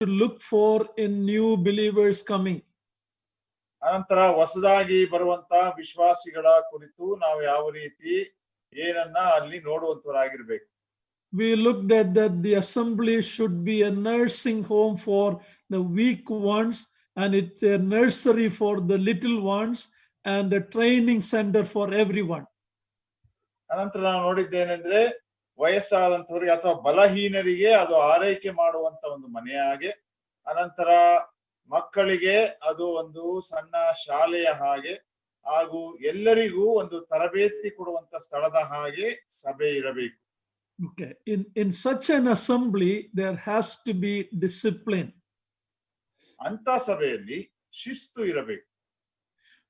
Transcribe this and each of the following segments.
to look for in new believers coming. ಅನಂತರ ಹೊಸದಾಗಿ ಬರುವಂತ ವಿಶ್ವಾಸಿಗಳ ಕುರಿತು ನಾವು ಯಾವ ರೀತಿ ಏನನ್ನ ಅಲ್ಲಿ ನೋಡುವಂತವರಾಗಿರ್ಬೇಕು. We looked at that the assembly should be a nursing home for the weak ones, and it's a nursery for the little ones, and a training center for everyone. ಅನಂತರ ನಾವು ನೋಡಿದ್ದೇನೆಂದ್ರೆ ವಯಸ್ಸಾದಂತವರಿಗೆ ಅಥವಾ ಬಲಹೀನರಿಗೆ ಅದು ಆರೈಕೆ ಮಾಡುವಂತ ಒಂದು ಮನೆಯಾಗೆ, ಅನಂತರ ಮಕ್ಕಳಿಗೆ ಅದು ಒಂದು ಸಣ್ಣ ಶಾಲೆಯ ಹಾಗೆ, ಹಾಗೂ ಎಲ್ಲರಿಗೂ ಒಂದು ತರಬೇತಿ ಕೊಡುವಂತ ಸ್ಥಳದ ಹಾಗೆ ಸಭೆ ಇರಬೇಕು. Okay, in such an assembly there has to be discipline. ಅಂತ ಸಭೆಯಲ್ಲಿ ಶಿಸ್ತು ಇರಬೇಕು.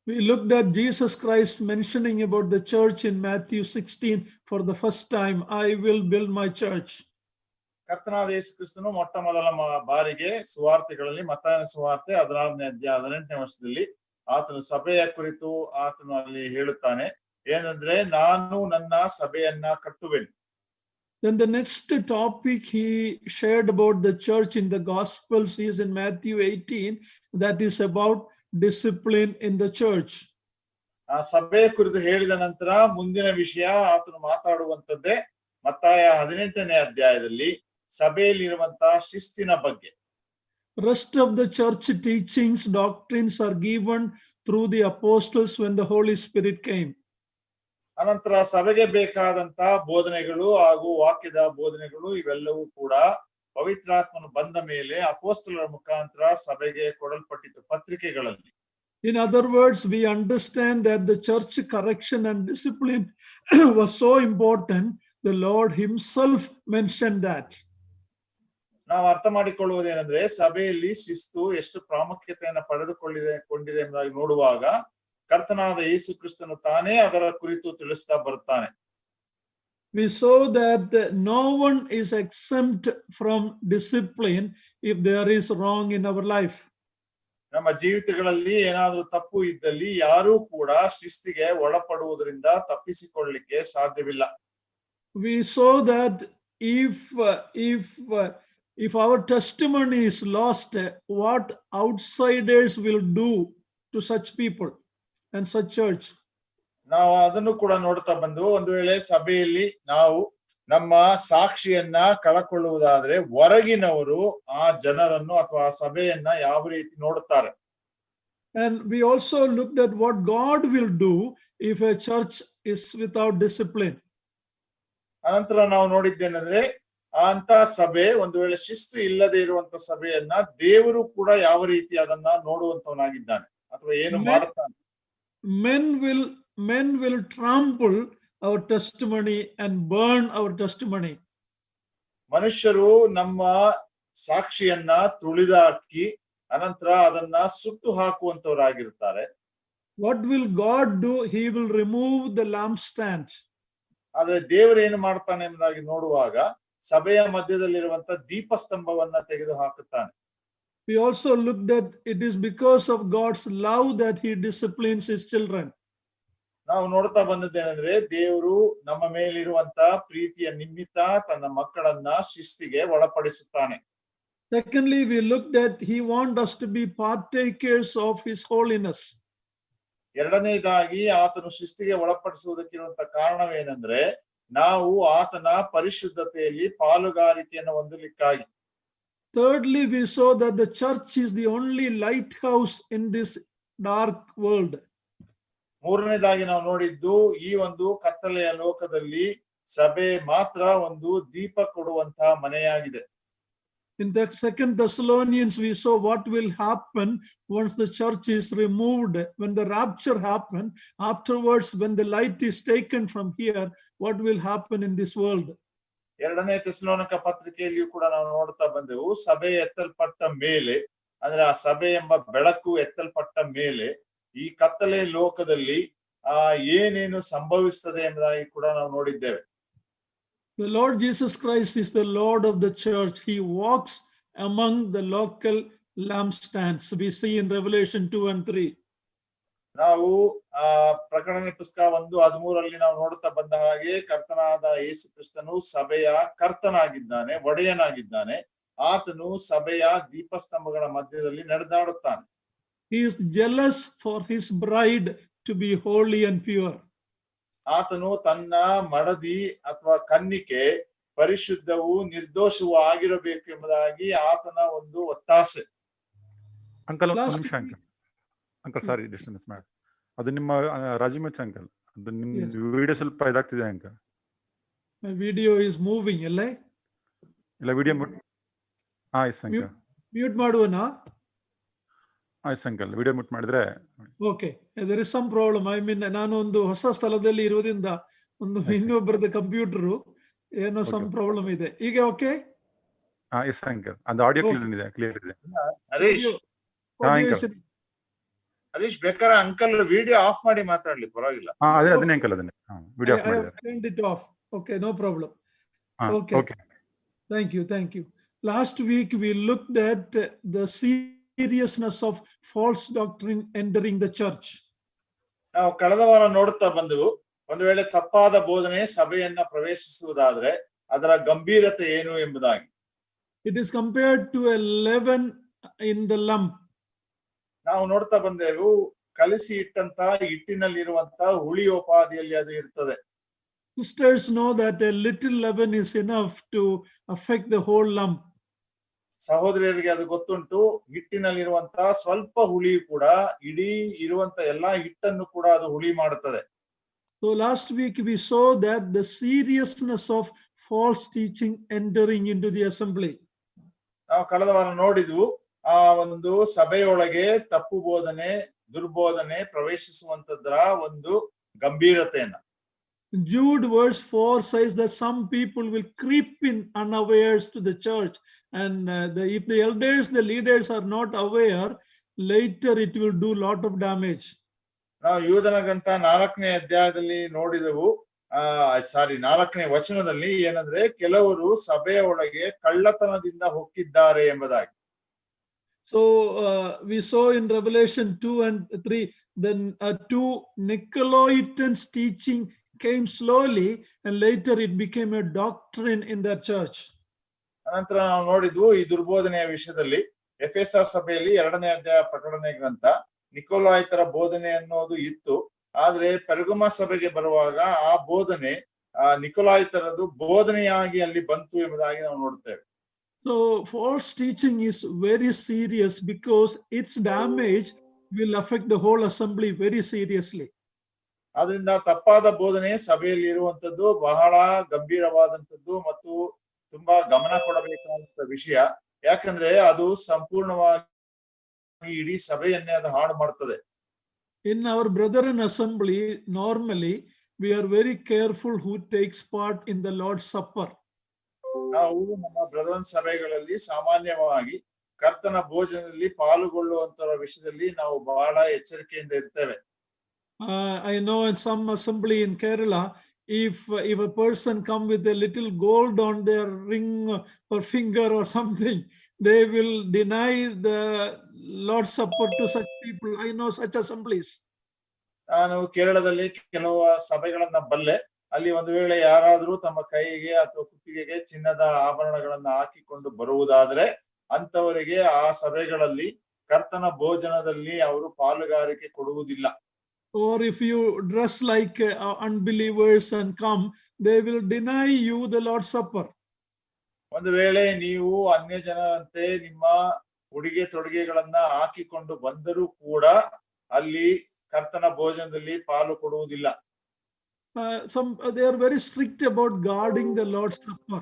We looked at Jesus Christ mentioning about the church in Matthew 16 for the first time. I will build my church. ಕರ್ತನಾದ ಯೇಸು ಕ್ರಿಸ್ತನು ಮೊಟ್ಟ ಮೊದಲ ಬಾರಿಗೆ ಸುವಾರ್ತೆಗಳಲ್ಲಿ ಮತ್ತಾಯನ ಸುವಾರ್ತೆ 16ನೇ ಅಧ್ಯಾಯ 18ನೇ ವರ್ಷದಲ್ಲಿ ಆತನು ಸಭೆಯ ಕುರಿತು ಆತನು ಅಲ್ಲಿ ಹೇಳುತ್ತಾನೆ ಏನಂದ್ರೆ, ನಾನು ನನ್ನ ಸಭೆಯನ್ನ ಕಟ್ಟುವೆನು. Then the next topic he shared about the church in the Gospels is in Matthew 18, that is about discipline in the church. ಆ ಸಭೆಯ ಕುರಿತು ಹೇಳಿದ ನಂತರ ಮುಂದಿನ ವಿಷಯ ಆತನು ಮಾತಾಡುವಂತದ್ದೇ ಮತ್ತಾಯ 18ನೇ ಅಧ್ಯಾಯದಲ್ಲಿ ಸಭೆಯಲ್ಲಿರುವಂತಹ ಶಿಸ್ತಿನ ಬಗ್ಗೆ. Rest of the church teachings, doctrines are given through the apostles when the Holy Spirit came. ಅನಂತರ ಸಭೆಗೆ ಬೇಕಾದಂತ ಬೋಧನೆಗಳು ಹಾಗೂ ವಾಕ್ಯದ ಬೋಧನೆಗಳು ಇವೆಲ್ಲವೂ ಕೂಡ ಪವಿತ್ರಾತ್ಮನು ಬಂದ ಮೇಲೆ ಅಪೊಸ್ತಲರ ಮುಖಾಂತರ ಸಭೆಗೆ ಕೊಡಲ್ಪಟ್ಟಿತು ಪತ್ರಿಕೆಗಳಲ್ಲಿ. In other words, we understand that the church correction and discipline was so important. The Lord himself mentioned that. ನಾವು ಅರ್ಥ ಮಾಡಿಕೊಳ್ಳುವುದೇನೆಂದ್ರೆ, ಸಭೆಯಲ್ಲಿ ಶಿಸ್ತು ಎಷ್ಟು ಪ್ರಾಮುಖ್ಯತೆಯನ್ನು ಕೊಂಡಿದೆ ಎಂಬುದಾಗಿ ನೋಡುವಾಗ ಕರ್ತನಾದ ಯೇಸು ಕ್ರಿಸ್ತನು ತಾನೇ ಅದರ ಕುರಿತು ತಿಳಿಸ್ತಾ ಬರುತ್ತಾನೆ. We saw that no one is exempt from discipline if there is wrong in our life. ನಮ್ಮ ಜೀವಿತಗಳಲ್ಲಿ ಏನಾದರೂ ತಪ್ಪು ಇದ್ದಲ್ಲಿ ಯಾರೂ ಕೂಡ ಶಿಸ್ತಿಗೆ ಒಳಪಡುವುದರಿಂದ ತಪ್ಪಿಸಿಕೊಳ್ಳಲಿಕ್ಕೆ ಸಾಧ್ಯವಿಲ್ಲ. We saw that if our testimony is lost, what outsiders will do to such people and such church. ನಾವು ಅದನ್ನು ಕೂಡ ನೋಡ್ತಾ ಬಂದು, ಒಂದು ವೇಳೆ ಸಭೆಯಲ್ಲಿ ನಾವು ನಮ್ಮ ಸಾಕ್ಷಿಯನ್ನ ಕಳಕೊಳ್ಳುವುದಾದ್ರೆ ಹೊರಗಿನವರು ಆ ಜನರನ್ನು ಅಥವಾ ಆ ಸಭೆಯನ್ನ ಯಾವ ರೀತಿ ನೋಡುತ್ತಾರೆ. And we also looked at what God will do if a church is without discipline. ಅನಂತರ ನಾವು ನೋಡಿದ್ದೇನೆಂದ್ರೆ, ಅಂತ ಸಭೆ ಒಂದು ವೇಳೆ ಶಿಸ್ತು ಇಲ್ಲದೆ ಇರುವಂತ ಸಭೆಯನ್ನ ದೇವರು ಕೂಡ ಯಾವ ರೀತಿ ಅದನ್ನ ನೋಡುವಂತವನಾಗಿದ್ದಾನೆ ಅಥವಾ ಏನು ಮಾಡುತ್ತಾನೆ. Men will trample our testimony and burn our testimony. ಮನುಷ್ಯರು ನಮ್ಮ ಸಾಕ್ಷಿಯನ್ನ ತುಳಿದಾಕಿ ಅನಂತರ ಅದನ್ನ ಸುಟ್ಟು ಹಾಕುವಂತವರಾಗಿರ್ತಾರೆ. What will God do? He will remove the lampstand. ಆದ್ರೆ ದೇವರು ಏನು ಮಾಡ್ತಾನೆ ಎಂಬುದಾಗಿ ನೋಡುವಾಗ ಸಭೆಯ ಮಧ್ಯದಲ್ಲಿರುವಂತ ದೀಪಸ್ತಂಭವನ್ನ ತೆಗೆದು ಹಾಕುತ್ತಾನೆ. We also looked at it is because of God's love that he disciplines his children. ನಾವು ನೋಡ್ತಾ ಬಂದದ್ದೇನೆಂದ್ರೆ, ದೇವರು ನಮ್ಮ ಮೇಲಿರುವಂತ ಪ್ರೀತಿಯ ನಿಮಿತ್ತ ತನ್ನ ಮಕ್ಕಳನ್ನ ಶಿಸ್ತಿಗೆ ಒಳಪಡಿಸುತ್ತಾನೆ. Secondly, we looked at he wants us to be partakers of his holiness. ಎರಡನೇದಾಗಿ ಆತನು ಶಿಸ್ತಿಗೆ ಒಳಪಡಿಸುವುದಕ್ಕಿರುವಂತ ಕಾರಣವೇನೆಂದ್ರೆ, ನಾವು ಆತನ ಪರಿಶುದ್ಧತೆಯಲ್ಲಿ ಪಾಲುಗಾರಿಕೆಯನ್ನು ಹೊಂದಲಿಕ್ಕಾಗಿ. Thirdly, we saw that the church is the only lighthouse in this dark world. ಮೂರನೇದಾಗಿ ನಾವು ನೋಡಿದ್ದು, ಈ ಒಂದು ಕತ್ತಲೆಯ ಲೋಕದಲ್ಲಿ ಸಭೆ ಮಾತ್ರ ಒಂದು ದೀಪ ಕೊಡುವಂತಹ ಮನೆಯಾಗಿದೆ. In the 2 Thessalonians, we saw what will happen once the church is removed, when the rapture happens. Afterwards, when the light is taken from here, what will happen in this world? ಎರಡನೇ ಥೆಸಲೋನಿಕ ಪತ್ರಿಕೆಯಲ್ಲಿಯೂ ಕೂಡ ನಾವು ನೋಡ್ತಾ ಬಂದೆವು, ಸಭೆ ಎತ್ತಲ್ಪಟ್ಟ ಮೇಲೆ, ಅಂದ್ರೆ ಆ ಸಭೆ ಎಂಬ ಬೆಳಕು ಎತ್ತಲ್ಪಟ್ಟ ಮೇಲೆ ಈ ಕತ್ತಲೆ ಲೋಕದಲ್ಲಿ ಏನೇನು ಸಂಭವಿಸ್ತದೆ ಎಂಬುದಾಗಿ ಕೂಡ ನಾವು ನೋಡಿದ್ದೇವೆ. The Lord Jesus Christ is the Lord of the church. He walks among the local lampstands. We see in Revelation 2 and 3. ನಾವು ಪ್ರಕಟಣೆ ಪುಸ್ತಕ 1:13 ನಾವು ನೋಡುತ್ತಾ ಬಂದ ಹಾಗೆ ಕರ್ತನಾದ ಯೇಸು ಕ್ರಿಸ್ತನು ಸಭೆಯ ಕರ್ತನಾಗಿದ್ದಾನೆ, ಒಡೆಯನಾಗಿದ್ದಾನೆ. ಆತನು ಸಭೆಯ ದೀಪಸ್ತಂಭಗಳ ಮಧ್ಯದಲ್ಲಿ ನಡೆದಾಡುತ್ತಾನೆ. He is jealous for his bride to be holy and pure. ಆತನು ತನ್ನ ಮಡದಿ ಅಥವಾ ಕನ್ನಿಕೆ ಪರಿಶುದ್ಧವೂ ನಿರ್ದೋಷವೂ ಆಗಿರಬೇಕು ಎಂಬುದಾಗಿ ಆತನ ಒಂದು ಒತ್ತಾಸೆ. ಅಂಕಲ್ Last ನಿಮಿಷ ಅಂಕಲ್ ಸಾರಿ ಡಿಸ್ಟರ್ಬೆನ್ಸ್ ಮಾಡಿ. ಅದು ನಿಮ್ಮ ರಾಜಿಮಚ್ ಅಂಕಲ್, ಅದು ನಿಮ್ Yes. ವಿಡಿಯೋ ಸ್ವಲ್ಪ ಇದಾಗ್ತಿದೆ uncle. My video is moving, ಅಲ್ಲೇ? ಇಲ್ಲ ವಿಡಿಯೋ ಎಸ್ ಅಂಕಲ್. Mute ಮಾಡುವನಾ? ಎಸ್ ಅಂಕಲ್, ವಿಡಿಯೋ ಮ್ಯೂಟ್ ಮಾಡಿದ್ರೆ. Okay, there is some problem. I mean, ನಾನು ಒಂದು ಹೊಸ ಸ್ಥಳದಲ್ಲಿ ಇರುವುದರಿಂದ ಒಂದು I see. ಇನ್ನೊಬ್ಬರದ ಕಂಪ್ಯೂಟರ್ ಏನೋ ಸಮ್ Okay. ಪ್ರಾಬ್ಲಮ್ ಇದೆ. ಈಗ ಓಕೆ? ಎಸ್ ಅಂಕಲ್, ಅದು ಆಡಿಯೋ Okay. ಕ್ಲಿಯರ್ ಇದೆ. ಹರೀಶ್ uncle. ಹರೀಶ್ ಬೇಕಾದ್ರೆ ಅಂಕಲ್ ವಿಡಿಯೋ ಆಫ್ ಮಾಡಿ ಮಾತಾಡ್ಲಿ, ಪರವಾಗಿಲ್ಲ. ಅದನ್ನೇ ಅಂಕಲ್, ಅದನ್ನೇ ವಿಡಿಯೋ ಆಫ್ ಮಾಡಿದ್ದಾರೆ. turned it off. Okay, no problem. Okay. Okay. Thank you. Last week we looked at the seriousness of false doctrine entering the church. ನಾವು ಕಳೆದ ವಾರ ನೋಡುತ್ತಾ ಬಂದೆವು, ಒಂದು ವೇಳೆ ತಪ್ಪಾದ ಬೋಧನೆ ಸಭೆಯನ್ನ ಪ್ರವೇಶಿಸುವುದಾದ್ರೆ ಅದರ ಗಂಭೀರತೆ ಏನು ಎಂಬುದಾಗಿ. It is compared to a leaven in the lump. ನಾವು ನೋಡ್ತಾ ಬಂದೆವು, ಕಲಸಿ ಇಟ್ಟಂತ ಹಿಟ್ಟಿನಲ್ಲಿರುವಂತ ಹುಳಿಯೋಪಾದಿಯಲ್ಲಿ ಅದು ಇರ್ತದೆ. Sisters know that a little leaven is enough to affect the whole lump. ಸಹೋದರಿಯರಿಗೆ ಅದು ಗೊತ್ತುಂಟು, ಹಿಟ್ಟಿನಲ್ಲಿರುವಂತ ಸ್ವಲ್ಪ ಹುಳಿ ಕೂಡ ಇಡೀ ಇರುವಂತ ಎಲ್ಲಾ ಹಿಟ್ಟನ್ನು ಕೂಡ ಅದು ಹುಳಿ ಮಾಡುತ್ತದೆ. So last week we saw that the seriousness of false teaching entering into the assembly. ನಾವು ಕಳೆದ ವಾರ ನೋಡಿದ್ವು, ಆ ಒಂದು ಸಭೆಯೊಳಗೆ ತಪ್ಪು ಬೋಧನೆ, ದುರ್ಬೋಧನೆ ಪ್ರವೇಶಿಸುವಂತದ್ರ ಒಂದು ಗಂಭೀರತೆಯನ್ನ. Jude verse 4 says that some people will creep in unawares to the church, and if the elders, the leaders are not aware, later it will do lot of damage. ನಾವು ಯೂದನ ಗ್ರಂಥ 4ನೇ ಅಧ್ಯಾಯದಲ್ಲಿ ನೋಡಿದೆವು, 4ನೇ ವಚನದಲ್ಲಿ ಏನಂದ್ರೆ, ಕೆಲವರು ಸಭೆಯ ಒಳಗೆ ಕಳ್ಳತನದಿಂದ ಹೊಕ್ಕಿದ್ದಾರೆ ಎಂಬುದಾಗಿ. So we saw in Revelation 2 and 3, then two Nicolaitans teaching came slowly, and later it became a doctrine in that church. ಅನಂತರ ನಾವು ನೋಡಿದ್ವು ಈ ದುರ್ಬೋಧನೆಯ ವಿಷಯದಲ್ಲಿ ಎಫೆಸ ಸಭೆಯಲ್ಲಿ 2ನೇ ಅಧ್ಯಾಯ ಪ್ರಕಟಣೆ ಗ್ರಂಥ ನಿಕೋಲಾಯಿತರ ಬೋಧನೆ ಅನ್ನೋದು ಇತ್ತು. ಆದ್ರೆ ಪೆರ್ಗಮ ಸಭೆಗೆ ಬರುವಾಗ ಆ ಬೋಧನೆ ನಿಕೋಲಾಯಿತರದು ಬೋಧನೆಯಾಗಿ ಅಲ್ಲಿ ಬಂತು ಎಂಬುದಾಗಿ ನಾವು ನೋಡುತ್ತೇವೆ. So false teaching is very serious because its damage will affect the whole assembly very seriously. ಆದ್ರಿಂದ ತಪ್ಪಾದ ಬೋಧನೆ ಸಭೆಯಲ್ಲಿ ಇರುವಂತದ್ದು ಬಹಳ ಗಂಭೀರವಾದಂತದ್ದು ಮತ್ತು ತುಂಬಾ ಗಮನ ಕೊಡಬೇಕಾದಂತ ವಿಷಯ. ಯಾಕಂದ್ರೆ ಅದು ಸಂಪೂರ್ಣವಾಗಿ ಇಡೀ ಸಭೆಯನ್ನೇ ಅದು ಹಾಳು ಮಾಡ್ತದೆ. In our brethren assembly, normally we are very careful who takes part in the Lord's Supper. ನಾವು ನಮ್ಮ ಬ್ರದರನ್ ಸಭೆಗಳಲ್ಲಿ ಸಾಮಾನ್ಯವಾಗಿ ಕರ್ತನ ಭೋಜನದಲ್ಲಿ ಪಾಲ್ಗೊಳ್ಳುವಂತರ ವಿಷಯದಲ್ಲಿ ನಾವು ಬಹಳ ಎಚ್ಚರಿಕೆಯಿಂದ ಇರ್ತೇವೆ. I know in some assembly in Kerala, if a person come with a little gold on their ring or finger or something, they will deny the Lord's Supper to such people. I know such assemblies. ನಾನು ಕೇರಳದಲ್ಲಿ ಕೆಲವು ಸಭೆಗಳನ್ನ ಬಲ್ಲೆ, ಅಲ್ಲಿ ಒಂದು ವೇಳೆ ಯಾರಾದ್ರೂ ತಮ್ಮ ಕೈಗೆ ಅಥವಾ ಕುತ್ತಿಗೆಗೆ ಚಿನ್ನದ ಆಭರಣಗಳನ್ನ ಹಾಕಿಕೊಂಡು ಬರುವುದಾದ್ರೆ ಅಂತವರಿಗೆ ಆ ಸಭೆಗಳಲ್ಲಿ ಕರ್ತನ ಭೋಜನದಲ್ಲಿ ಅವರು ಪಾಲುಗಾರಿಕೆ ಕೊಡುವುದಿಲ್ಲ. Or if you dress like unbelievers and come, they will deny you the Lord's Supper. ಒಂದು ವೇಳೆ ನೀವು ಅನ್ಯ ಜನರಂತೆ ನಿಮ್ಮ ಉಡುಗೆ ತೊಡುಗೆಗಳನ್ನ ಹಾಕಿಕೊಂಡು ಬಂದರೂ ಕೂಡ ಅಲ್ಲಿ ಕರ್ತನ ಭೋಜನದಲ್ಲಿ ಪಾಲು ಕೊಡುವುದಿಲ್ಲ. They are very strict about guarding the Lord's Supper.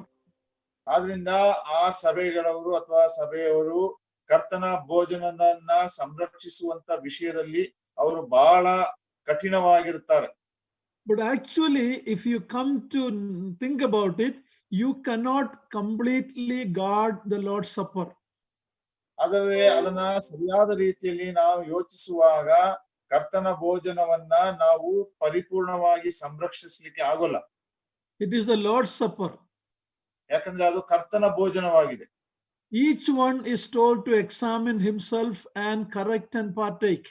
ಆದ್ರಿಂದ ಆ ಸಭೆಗಳವರು ಅಥವಾ ಸಭೆಯವರು ಕರ್ತನ ಭೋಜನವನ್ನ ಸಂರಕ್ಷಿಸುವಂತ ವಿಷಯದಲ್ಲಿ ಅವರು ಬಹಳ ಕಠಿಣವಾಗಿರುತ್ತಾರೆ. But actually, if you come to think about it, you cannot completely guard the Lord's Supper. ಆದರೆ ಅದನ್ನ ಸರಿಯಾದ ರೀತಿಯಲ್ಲಿ ನಾವು ಯೋಚಿಸುವಾಗ ಕರ್ತನ ಭೋಜನವನ್ನ ನಾವು ಪರಿಪೂರ್ಣವಾಗಿ ಸಂರಕ್ಷಿಸಲಿಕ್ಕೆ ಆಗೋಲ್ಲ. It is the Lord's Supper. ಯಾಕಂದ್ರೆ ಅದು ಕರ್ತನ ಭೋಜನವಾಗಿದೆ. Each one is told to examine himself and correct and partake.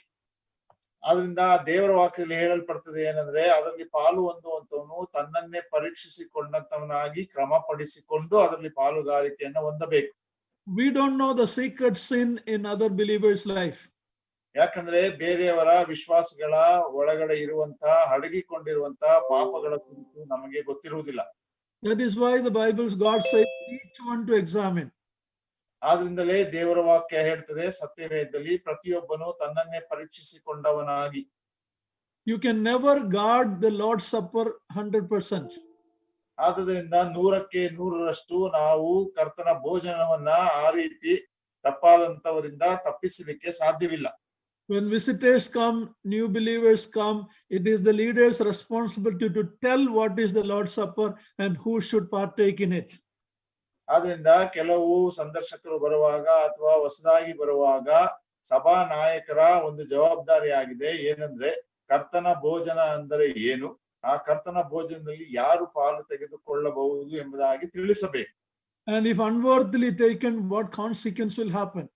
ಆದ್ರಿಂದ ದೇವರ ವಾಕ್ಯದಲ್ಲಿ ಹೇಳಲ್ಪಡ್ತದೆ ಏನಂದ್ರೆ, ಅದರಲ್ಲಿ ಪಾಲು ಹೊಂದುವಂತವನು ತನ್ನನ್ನೇ ಪರೀಕ್ಷಿಸಿಕೊಂಡಂತವನಾಗಿ ಕ್ರಮಪಡಿಸಿಕೊಂಡು ಅದರಲ್ಲಿ ಪಾಲುಗಾರಿಕೆಯನ್ನು ಹೊಂದಬೇಕು. We don't know the secret sin in other believers' life. ಯಾಕಂದ್ರೆ ಬೇರೆಯವರ ವಿಶ್ವಾಸಗಳ ಒಳಗಡೆ ಇರುವಂತ ಅಡಗಿಕೊಂಡಿರುವಂತ ಪಾಪಗಳ ಕುರಿತು ನಮಗೆ ಗೊತ್ತಿರುವುದಿಲ್ಲ. That is why the Bible's God says each one to examine. ಆದ್ರಿಂದಲೇ ದೇವರ ವಾಕ್ಯ ಹೇಳ್ತದೆ, ಸತ್ಯವೇದದಲ್ಲಿ ಪ್ರತಿಯೊಬ್ಬನು ತನ್ನನ್ನೇ ಪರೀಕ್ಷಿಸಿಕೊಂಡವನಾಗಿ. You can never guard the Lord's Supper 100%. ಆದುದರಿಂದ 100ಕ್ಕೆ 100ರಷ್ಟು ನಾವು ಕರ್ತನ ಭೋಜನವನ್ನ ಆ ರೀತಿ ತಪ್ಪಾದಂತವರಿಂದ ತಪ್ಪಿಸಲಿಕ್ಕೆ ಸಾಧ್ಯವಿಲ್ಲ. When visitors come, new believers come, it is the leader's responsibility to tell what is the Lord's Supper and who should partake in it. ಆದ್ರಿಂದ ಕೆಲವು ಸಂದರ್ಶಕರು ಬರುವಾಗ ಅಥವಾ ಹೊಸದಾಗಿ ಬರುವಾಗ ಸಭಾ ನಾಯಕರ ಒಂದು ಜವಾಬ್ದಾರಿ ಆಗಿದೆ, ಏನಂದ್ರೆ ಕರ್ತನ ಭೋಜನ ಅಂದರೆ ಏನು, ಆ ಕರ್ತನ ಭೋಜನದಲ್ಲಿ ಯಾರು ಪಾಲು ತೆಗೆದುಕೊಳ್ಳಬಹುದು ಎಂಬುದಾಗಿ ತಿಳಿಸಬೇಕು. And if unworthily taken, what consequence will happen?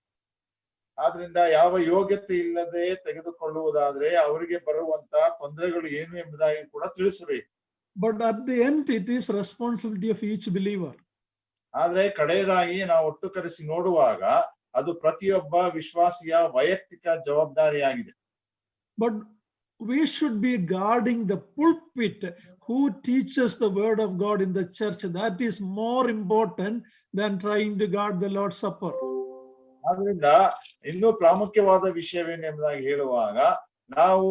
ಆದ್ರಿಂದ ಯಾವ ಯೋಗ್ಯತೆ ಇಲ್ಲದೆ ತೆಗೆದುಕೊಳ್ಳುವುದಾದ್ರೆ ಅವರಿಗೆ ಬರುವಂತ ತೊಂದರೆಗಳು ಏನು ಎಂಬುದಾಗಿ ಕೂಡ ತಿಳಿಸಬೇಕು. But at the end, it is responsibility of each believer. ಆದ್ರೆ ಕಡೆಯದಾಗಿ ನಾವು ಒಟ್ಟು ಕರೆಸಿ ನೋಡುವಾಗ ಅದು ಪ್ರತಿಯೊಬ್ಬ ವಿಶ್ವಾಸಿಯ ವೈಯಕ್ತಿಕ ಜವಾಬ್ದಾರಿಯಾಗಿದೆ. But we should be guarding the pulpit who teaches the word of God in the church. That is more important than trying to guard the Lord's Supper. ಆದ್ರಿಂದ ಇನ್ನೂ ಪ್ರಾಮುಖ್ಯವಾದ ವಿಷಯವೇನೆಂಬುದಾಗಿ ಹೇಳುವಾಗ ನಾವು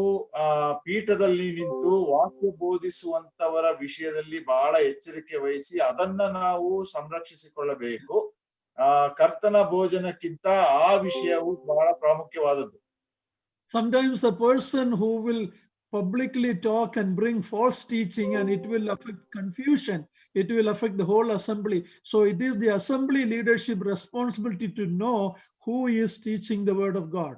ಪೀಠದಲ್ಲಿ ನಿಂತು ವಾಕ್ಯ ಬೋಧಿಸುವಂತವರ ವಿಷಯದಲ್ಲಿ ಬಹಳ ಎಚ್ಚರಿಕೆ ವಹಿಸಿ ಅದನ್ನ ನಾವು ಸಂರಕ್ಷಿಸಿಕೊಳ್ಳಬೇಕು. ಕರ್ತನ ಭೋಜನಕ್ಕಿಂತ ಆ ವಿಷಯವು ಬಹಳ ಪ್ರಾಮುಖ್ಯವಾದದ್ದು. Sometimes the person who will publicly talk and bring false teaching, and it will affect confusion, it will affect the whole assembly. So it is the assembly leadership responsibility to know who is teaching the word of God.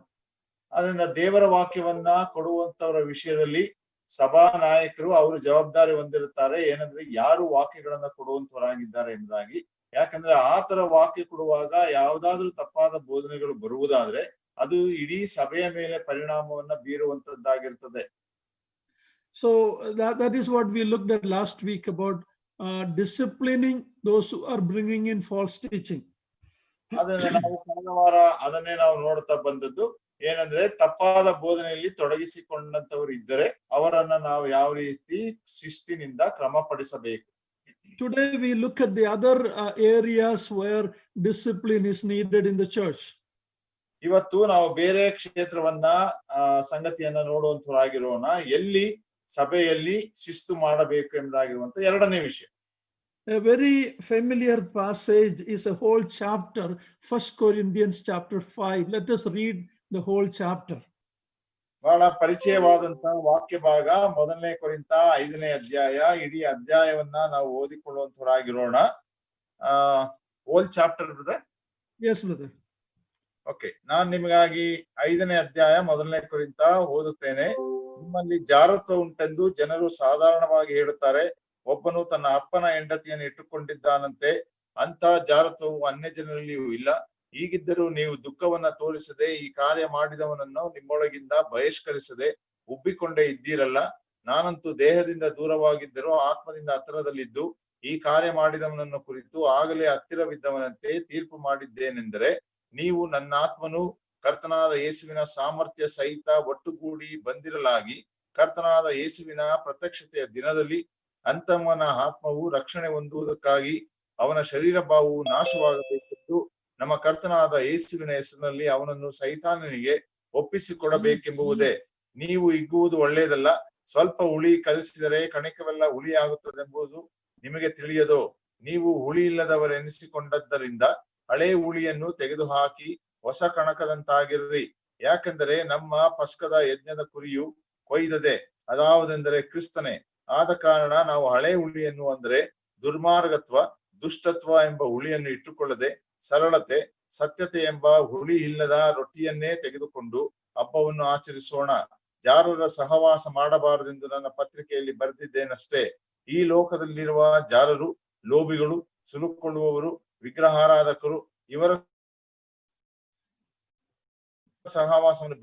ಅದರಿಂದ ದೇವರ ವಾಕ್ಯವನ್ನ ಕೊಡುವಂತವರ ವಿಷಯದಲ್ಲಿ ಸಭಾ ನಾಯಕರು ಅವರು ಜವಾಬ್ದಾರಿ ಹೊಂದಿರುತ್ತಾರೆ, ಏನಂದ್ರೆ ಯಾರು ವಾಕ್ಯಗಳನ್ನ ಕೊಡುವಂತವರಾಗಿದ್ದಾರೆ ಎಂಬುದಾಗಿ. ಯಾಕಂದ್ರೆ ಆತರ ವಾಕ್ಯ ಕೊಡುವಾಗ ಯಾವ್ದಾದ್ರೂ ತಪ್ಪಾದ ಬೋಧನೆಗಳು ಬರುವುದಾದ್ರೆ ಅದು ಇಡೀ ಸಭೆಯ ಮೇಲೆ ಪರಿಣಾಮವನ್ನ ಬೀರುವಂತದ್ದಾಗಿರ್ತದೆ. So that is what we looked at last week about disciplining those who are bringing in false teaching. ಅದನ್ನ ನಾವು ಕಳೆದ ವಾರ ಅದನ್ನೇ ನಾವು ನೋಡ್ತಾ ಬಂದದ್ದು, ಏನಂದ್ರೆ ತಪ್ಪಾದ ಬೋಧನೆಯಲ್ಲಿ ತೊಡಗಿಸಿಕೊಂಡಂತವರು ಇದ್ದರೆ ಅವರನ್ನ ನಾವು ಯಾವ ರೀತಿ ಶಿಸ್ತಿನಿಂದ ಕ್ರಮಪಡಿಸಬೇಕು. Today we look at the other areas where discipline is needed in the church. ಇವತ್ತು ನಾವು ಬೇರೆ ಕ್ಷೇತ್ರವನ್ನ ಸಂಗತಿಯನ್ನ ನೋಡುವಂತವರಾಗಿರೋಣ, ಎಲ್ಲಿ ಸಭೆಯಲ್ಲಿ ಶಿಸ್ತು ಮಾಡಬೇಕು ಎಂಬುದಾಗಿರುವಂತ ಎರಡನೇ ವಿಷಯ. A very familiar passage is a whole chapter, 1 Corinthians chapter 5. Let us read the whole chapter. ಬಹಳ ಪರಿಚಯವಾದಂತ ವಾಕ್ಯ ಭಾಗ 1 ಕೊರಿಂಥ 5ನೇ ಅಧ್ಯಾಯ. ಇಡೀ ಅಧ್ಯಾಯವನ್ನ ನಾವು ಓದಿಕೊಳ್ಳುವಂತವರಾಗಿರೋಣ. Whole chapter brother? Yes, brother. Okay, ನಾನ್ ನಿಮಗಾಗಿ 5ನೇ ಅಧ್ಯಾಯ 1 ಕೊರಿಂಥ ಓದುತ್ತೇನೆ. ನಿಮ್ಮಲ್ಲಿ ಜಾರತ್ವ ಉಂಟೆಂದು ಜನರು ಸಾಧಾರಣವಾಗಿ ಹೇಳುತ್ತಾರೆ, ಒಬ್ಬನು ತನ್ನ ಅಪ್ಪನ ಹೆಂಡತಿಯನ್ನು ಇಟ್ಟುಕೊಂಡಿದ್ದಾನಂತೆ, ಅಂತ ಜಾರತ್ವವು ಅನ್ಯ ಜನರಲ್ಲಿಯೂ ಇಲ್ಲ. ಹೀಗಿದ್ದರೂ ನೀವು ದುಃಖವನ್ನ ತೋರಿಸದೆ ಈ ಕಾರ್ಯ ಮಾಡಿದವನನ್ನು ನಿಮ್ಮೊಳಗಿಂದ ಬಹಿಷ್ಕರಿಸದೆ ಉಬ್ಬಿಕೊಂಡೇ ಇದ್ದೀರಲ್ಲ. ನಾನಂತೂ ದೇಹದಿಂದ ದೂರವಾಗಿದ್ದರೂ ಆತ್ಮದಿಂದ ಹತ್ತಿರದಲ್ಲಿದ್ದು ಈ ಕಾರ್ಯ ಮಾಡಿದವನನ್ನು ಕುರಿತು ಆಗಲೇ ಹತ್ತಿರವಿದ್ದವನಂತೆ ತೀರ್ಪು ಮಾಡಿದ್ದೇನೆಂದರೆ, ನೀವು ನನ್ನ ಆತ್ಮನು ಕರ್ತನಾದ ಯೇಸುವಿನ ಸಾಮರ್ಥ್ಯ ಸಹಿತ ಒಟ್ಟುಗೂಡಿ ಬಂದಿರಲಾಗಿ ಕರ್ತನಾದ ಯೇಸುವಿನ ಪ್ರತ್ಯಕ್ಷತೆಯ ದಿನದಲ್ಲಿ ಅಂತವನ ಆತ್ಮವು ರಕ್ಷಣೆ ಹೊಂದುವುದಕ್ಕಾಗಿ ಅವನ ಶರೀರ ಭಾವವು ನಾಶವಾಗಬೇಕೆಂದು ನಮ್ಮ ಕರ್ತನಾದ ಯೇಸುವಿನ ಹೆಸರಿನಲ್ಲಿ ಅವನನ್ನು ಸೈತಾನನಿಗೆ ಒಪ್ಪಿಸಿಕೊಡಬೇಕೆಂಬುವುದೇ. ನೀವು ಹಿಗ್ಗುವುದು ಒಳ್ಳೆಯದಲ್ಲ. ಸ್ವಲ್ಪ ಹುಳಿ ಕಲಿಸಿದರೆ ಕಣಿಕವೆಲ್ಲ ಹುಳಿಯಾಗುತ್ತದೆಂಬುದು ನಿಮಗೆ ತಿಳಿಯದೋ? ನೀವು ಹುಳಿ ಇಲ್ಲದವರೆನಿಸಿಕೊಂಡದ್ದರಿಂದ ಹಳೆ ಹುಳಿಯನ್ನು ತೆಗೆದುಹಾಕಿ ಹೊಸ ಕಣಕದಂತಾಗಿರ್ರಿ. ಯಾಕೆಂದರೆ ನಮ್ಮ ಪಸ್ಕದ ಯಜ್ಞದ ಕುರಿಯು ಕೊಯ್ದದೆ, ಅದಾವುದೆಂದರೆ ಕ್ರಿಸ್ತನೇ. ಆದ ಕಾರಣ ನಾವು ಹಳೆ ಹುಳಿಯನ್ನು ಅಂದರೆ ದುರ್ಮಾರ್ಗತ್ವ, ದುಷ್ಟತ್ವ ಎಂಬ ಹುಳಿಯನ್ನು ಇಟ್ಟುಕೊಳ್ಳದೆ ಸರಳತೆ, ಸತ್ಯತೆ ಎಂಬ ಹುಳಿ ಇಲ್ಲದ ರೊಟ್ಟಿಯನ್ನೇ ತೆಗೆದುಕೊಂಡು ಹಬ್ಬವನ್ನು ಆಚರಿಸೋಣ. ಜಾರರ ಸಹವಾಸ ಮಾಡಬಾರದೆಂದು ನನ್ನ ಪತ್ರಿಕೆಯಲ್ಲಿ ಬರೆದಿದ್ದೇನಷ್ಟೇ. ಈ ಲೋಕದಲ್ಲಿರುವ ಜಾರರು, ಲೋಭಿಗಳು, ಸುಲುಕೊಳ್ಳುವವರು, ವಿಗ್ರಹಾರಾಧಕರು ಇವರ ಸಹವಾಸವನ್ನು